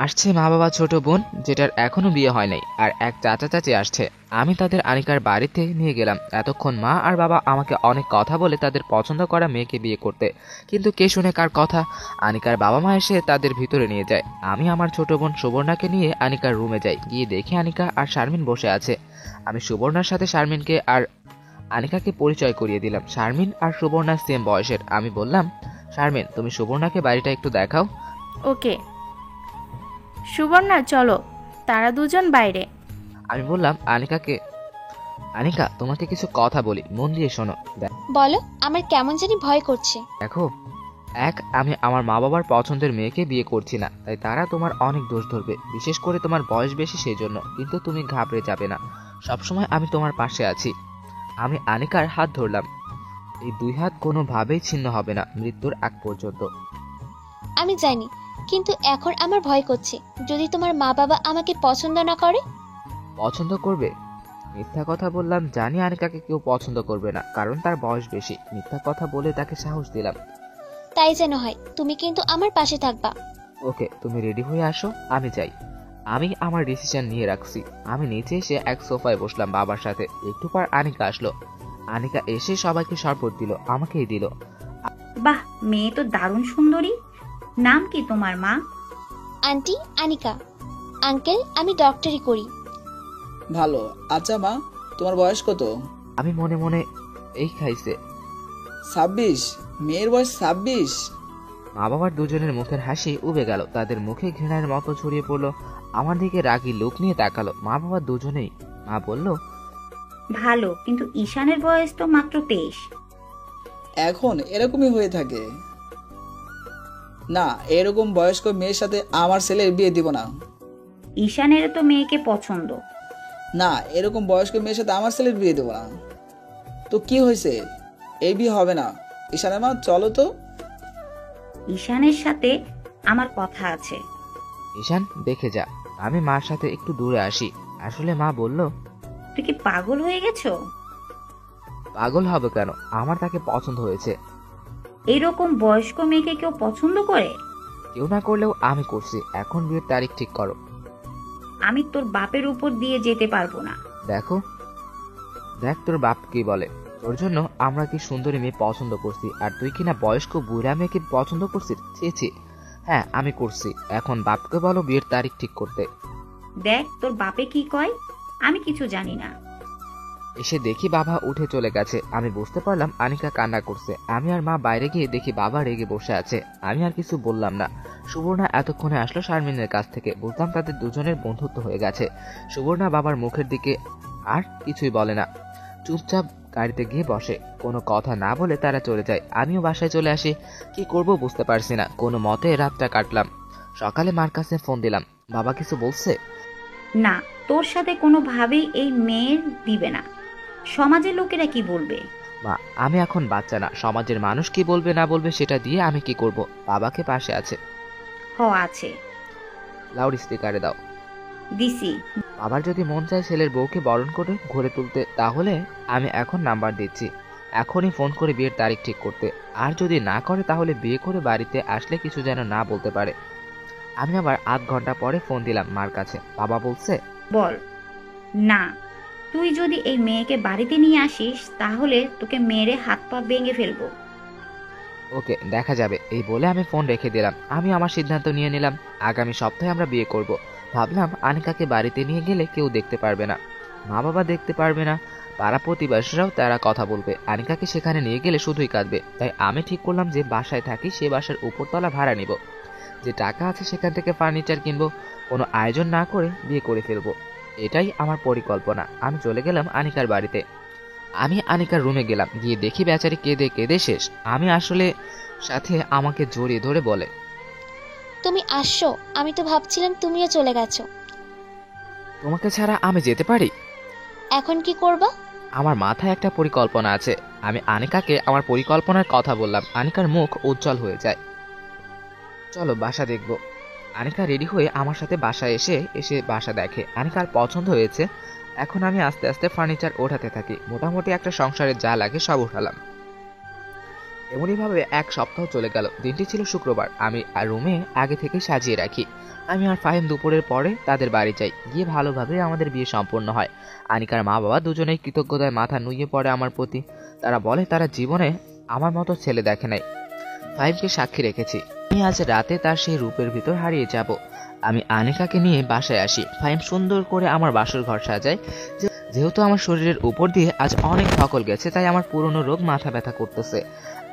আসছে মা বাবা, ছোট বোন যেটার এখনো বিয়ে হয় নাই, আর এক চাচা চাচি আসছে। আমি তাদের আনিকার বাড়িতে নিয়ে গেলাম। এতক্ষণ মা আর বাবা আমাকে অনেক কথা বলে তাদের পছন্দ করা মেয়েকে বিয়ে করতে, কিন্তু কে শুনে কার কথা। আনিকার বাবা মা এসে তাদের ভিতরে নিয়ে যায়। আমি আমার ছোট বোন সুবর্ণাকে নিয়ে আনিকার রুমে যাই। গিয়ে দেখি আনিকা আর শারমিন বসে আছে। আমি সুবর্ণার সাথে শারমিনকে আর আনিকাকে পরিচয় করিয়ে দিলাম। শারমিন আর সুবর্ণা সেম বয়সের। আমি বললাম, শারমিন তুমি সুবর্ণাকে বাড়িটা একটু দেখাও। ওকে সুবর্ণা, চলো। তারা দুজন বাইরে। আমি বললাম আনিকাকে, আনিকা তোমাকে কিছু কথা বলি, মন দিয়ে শোনো। বলো। আমার কেমন জানি ভয় করছে। দেখো, আমি আমার মা বাবার পছন্দের মেয়েকে বিয়ে করছি না, তাই তারা তোমার অনেক দোষ ধরবে, বিশেষ করে তোমার বয়স বেশি সেই জন্য। কিন্তু তুমি ঘাবড়ে যাবে না, সবসময় আমি তোমার পাশে আছি। আমি আনিকার হাত ধরলাম। এই 2 হাত কোনোভাবেই ছিন্ন হবে না মৃত্যুর আগ পর্যন্ত। আমি জানি, কিন্তু এখন আমার ভয় করছে। যদি তোমার মা বাবা আমাকে পছন্দ না করে? পছন্দ করবে? মিথ্যা কথা বললাম। জানি আনিকাকে কেউ পছন্দ করবে না, কারণ তার বয়স বেশি। মিথ্যা কথা বলে তাকে সাহস দিলাম। তাই যেন হয়। তুমি কিন্তু আমার পাশে থাকবা। ওকে, তুমি রেডি হয়ে আসো, আমি যাই। আমি আমার ডিসিশন নিয়ে রাখছি। আমি নিচে এসে এক সোফায় বসলাম বাবার সাথে। একটু পর আনিকা আসলো। আনিকা এসে সবাইকে শরবত দিল, আমাকেই দিল। বাহ, মেয়ে তো দারুণ সুন্দরী। নাম কি তোমার মা? আন্টি আনিকা। আঙ্কেল, আমি ডক্টরি করি। ভালো। আচ্ছা মা, তোমার বয়স কত? আমি মনে মনে এই খাইছে 26। মেয়ের বয়স 26? মা বাবার দুজনের মুখের হাসি উবে গেল। তাদের মুখে ঘৃণার মতো ছড়িয়ে পড়লো। আমার দিকে রাগী লোক নিয়ে তাকালো। মা বাবা দুজনেই। মা বলল, ভালো, কিন্তু ঈশানের বয়স তো মাত্র 23। এখন এরকমই হয়ে থাকে। না, এরকম বয়স্ক মেয়ের সাথে আমার ছেলের বিয়ে দিব না। ঈশানের তো মেয়েকে পছন্দ। না, এরকম বয়স্ক মেয়ের সাথে আমার ছেলের বিয়ে দেবো না। তো কি হয়েছে? এই বিয়ে হবে না। ঈশানের মা, চলো তো। ঈশানের সাথে আমার কথা আছে। ঈশান দেখে যা। আমি মার সাথে একটু দূরে আসি। আসলে মা বলল, তুই কি পাগল হয়ে গেছো? পাগল হবে কেন? আমার তাকে পছন্দ হয়েছে। এরকম বয়স্ক মেয়েকে কেউ পছন্দ করে? কেউ না করলেও আমি করছি। এখন বিয়ের তারিখ ঠিক করো। আমি তোর বাপের উপর দিয়ে যেতে পারবো না। দেখ তোর বাপ কি বলে। তোর জন্য আমরা কি সুন্দরী মেয়ে পছন্দ করছি, আর তুই কিনা বয়স্ক বুড়া মেয়েকে পছন্দ করছিস? ছি। হ্যাঁ, আমি করছি। এখন বাপকে বলো বিয়ের তারিখ ঠিক করতে। দেখ তোর বাপে কি কয়, আমি কিছু জানি না। এসে দেখি বাবা উঠে চলে গেছে। আমি বুঝতে পারলাম আনিকা কান্না করছে। আমি আর মা বাইরে গিয়ে দেখি বাবা রেগে বসে আছে। আমি আর কিছু বললাম না। সুবর্ণা এতক্ষণে আসলো শারমিনের কাছ থেকে। বুঝলাম তাদের দুজনের বন্ধুত্ব হয়ে গেছে। সুবর্ণা বাবার মুখের দিকে আর কিছুই বলে না, চুপচাপ গাড়িতে গিয়ে বসে। কোনো কথা না বলে তারা চলে যায়। আমিও বাসায় চলে আসি। কি করব বুঝতে পারছি না। কোনো মতে রাতটা কাটলাম। সকালে মার কাছে ফোন দিলাম। বাবা কিছু বলছে? না, তোর সাথে কোনোভাবেই এই মেয়ের দিবে না। সমাজের লোকেরা কি বলবে? মা, আমি এখন বাচ্চা না। সমাজের মানুষ কি বলবে না বলবে সেটা দিয়ে আমি কি করব? বাবাকে পাশে আছে। আছে। লাউড স্পিকারে দাও। দিছি। বাবার যদি মন চায় ছেলের বউকে বরণ করে ঘরে তুলতে, তাহলে আমি এখন নাম্বার দিচ্ছি। এখনই ফোন করে বিয়ের তারিখ ঠিক করতে। আর যদি না করে তাহলে বিয়ে করে বাড়িতে আসলে কিছু যেন না বলতে পারে। আমি আবার আধ ঘন্টা পরে ফোন দিলাম মার কাছে। বাবা বলছে, বল। না, তুই যদি এই মেয়েকে বাড়িতে নিয়ে আসিস তাহলে তোকে মেরে হাত পা ভেঙে ফেলবো। ওকে, দেখা যাবে। এই বলে আমি ফোন রেখে দিলাম। আমি আমার সিদ্ধান্ত নিয়ে নিলাম, আগামী সপ্তাহে আমরা বিয়ে করব। ভাবলাম আনিকাকে বাড়িতে নিয়ে গেলে কেউ দেখতে পারবে না, মা বাবা দেখতে পারবে না, পাড়া প্রতিবেশীরাও তারা কথা বলবে। আনিকাকে সেখানে নিয়ে গেলে শুধুই কাঁদবে। তাই আমি ঠিক করলাম যে বাসায় থাকি সে বাসার উপরতলা ভাড়া নিব। যে টাকা আছে সেখান থেকে ফার্নিচার কিনবো। কোনো আয়োজন না করে বিয়ে করে ফেলবো। এটাই আমার পরিকল্পনা। আমি চলে গেলাম আনিকার বাড়িতে। আমি আনিকার রুমে গেলাম। গিয়ে দেখি বেচারি কেঁদে কেঁদে শেষ। আমি আসলে সাথে আমাকে জড়িয়ে ধরে বলে, তুমি আসছো? আমি তো ভাবছিলাম তুমিও চলে গেছো। তোমাকে ছাড়া আমি যেতে পারি? এখন কি করবা? আমার মাথায় একটা পরিকল্পনা আছে। আমি আনিকাকে আমার পরিকল্পনার কথা বললাম। আনিকার মুখ উজ্জ্বল হয়ে যায়। চলো বাসা দেখব। আনিকা রেডি হয়ে আমার সাথে বাসায় এসে বাসা দেখে। আনিকার পছন্দ হয়েছে। এখন আমি আস্তে আস্তে ফার্নিচার ওঠাতে থাকি। মোটামুটি একটা সংসারে যা লাগে সব উঠালাম। এমনইভাবে এক সপ্তাহ চলে গেল। দিনটি ছিল শুক্রবার। আমি রুমে আগে থেকে সাজিয়ে রাখি। আমি আর ফাহিম দুপুরের পরে তাদের বাড়ি যাই। গিয়ে ভালোভাবে আমাদের বিয়ে সম্পন্ন হয়। আনিকার মা বাবা দুজনেই কৃতজ্ঞতায় মাথা নুইয়ে পড়ে আমার প্রতি। তারা বলে তারা জীবনে আমার মতো ছেলে দেখে নাই। ফাহিমকে সাক্ষী রেখেছি, আমি আজ রাতে তার সেই রূপের ভিতর হারিয়ে যাব। আমি আনিকাকে নিয়ে বাসায় আসি। ফাহিম সুন্দর করে আমার বাসর ঘর সাজায়। যেহেতু আমার শরীরের উপর দিয়ে আজ অনেক ধকল গেছে, তাই আমার পুরনো রোগ মাথা ব্যথা করতেছে।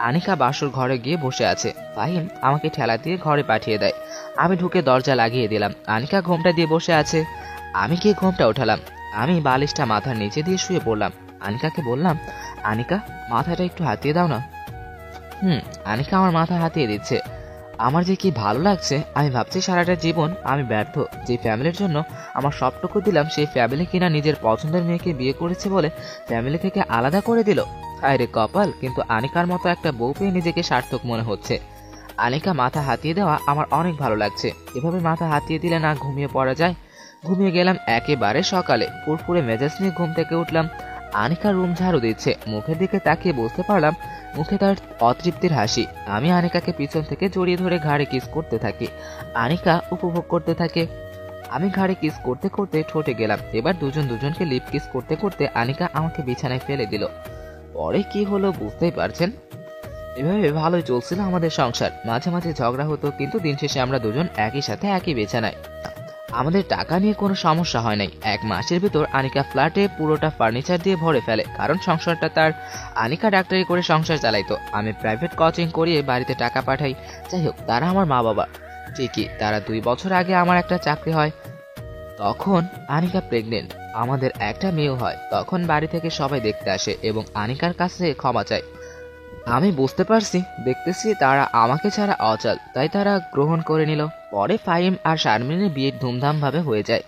আনিকা বাসর ঘরে গিয়ে বসে আছে। ফাহিম আমাকে ঠেলা দিয়ে ঘরে পাঠিয়ে দেয়। আমি ঢুকে দরজা লাগিয়ে দিলাম। আনিকা ঘোমটা দিয়ে বসে আছে। আমি গিয়ে ঘোমটা উঠালাম। আমি বালিশটা মাথার নিচে দিয়ে শুয়ে পড়লাম। আনিকাকে বললাম, আনিকা মাথাটা একটু হাতিয়ে দাও না। আনিকা আমার মাথা হাতিয়ে দিচ্ছে। আমার যে কি ভালো লাগছে। আমি ভাবছি সারাটা জীবন আমি ব্যর্থ। যে ফ্যামিলির জন্য আমার সবটুকু দিলাম, সেই ফ্যামিলি কিনা নিজের পছন্দের মেয়েকে বিয়ে করেছে বলে ফ্যামিলি থেকে আলাদা করে দিল। আরে কপাল। কিন্তু আনিকার মতো একটা বউ পেয়ে নিজেকে সার্থক মনে হচ্ছে। আনিকা মাথা হাতিয়ে দেওয়া আমার অনেক ভালো লাগছে। এভাবে মাথা হাতিয়ে দিলে না ঘুমিয়ে পড়া যায়। ঘুমিয়ে গেলাম একেবারে সকালে। ফুরফুরে মেজাজ নিয়ে ঘুম থেকে উঠলাম। আনিকা রুম ঝাড়ু দিচ্ছে। মুখের দিকে তাকিয়ে বুঝতে পারলাম মুখে তার অতৃপ্তির হাসি। আমি আনিকাকে পিছন থেকে জড়িয়ে ধরে ঘাড়ে কিস করতে থাকি। আনিকা উপভোগ করতে থাকে। আমি ঘাড়ে কিস করতে করতে ঠোঁটে গেলাম। এবার দুজনকে লিপ কিস করতে করতে আনিকা আমাকে বিছানায় ফেলে দিল। পরে কি হলো বুঝতেই পারছেন। এভাবে ভালোই চলছিল আমাদের সংসার। মাঝে মাঝে ঝগড়া হতো, কিন্তু দিন শেষে আমরা দুজন একই সাথে একই বিছানায়। আমাদের টাকা নিয়ে কোনো সমস্যা হয় নাই। 1 মাসের ভিতর আনিকা ফ্ল্যাটে পুরোটা ফার্নিচার দিয়ে ভরে ফেলে, কারণ সংসারটা তার। আনিকা ডাক্তারি করে সংসার চালাইতো। আমি প্রাইভেট কোচিং করিয়ে বাড়িতে টাকা পাঠাই। যাই হোক, তারা আমার মা বাবা ঠিকই। তারা 2 বছর আগে আমার একটা চাকরি হয়। তখন আনিকা প্রেগনেন্ট। আমাদের একটা মেয়েও হয়। তখন বাড়ি থেকে সবাই দেখতে আসে এবং আনিকার কাছে ক্ষমা চায়। আমি বুঝতে পারছি, দেখতেছি তারা আমাকে ছাড়া অচল, তাই তারা গ্রহণ করে নিল। পরে ফাহিম আর শারমিনের বিয়ে ধুমধাম ভাবে হয়ে যায়।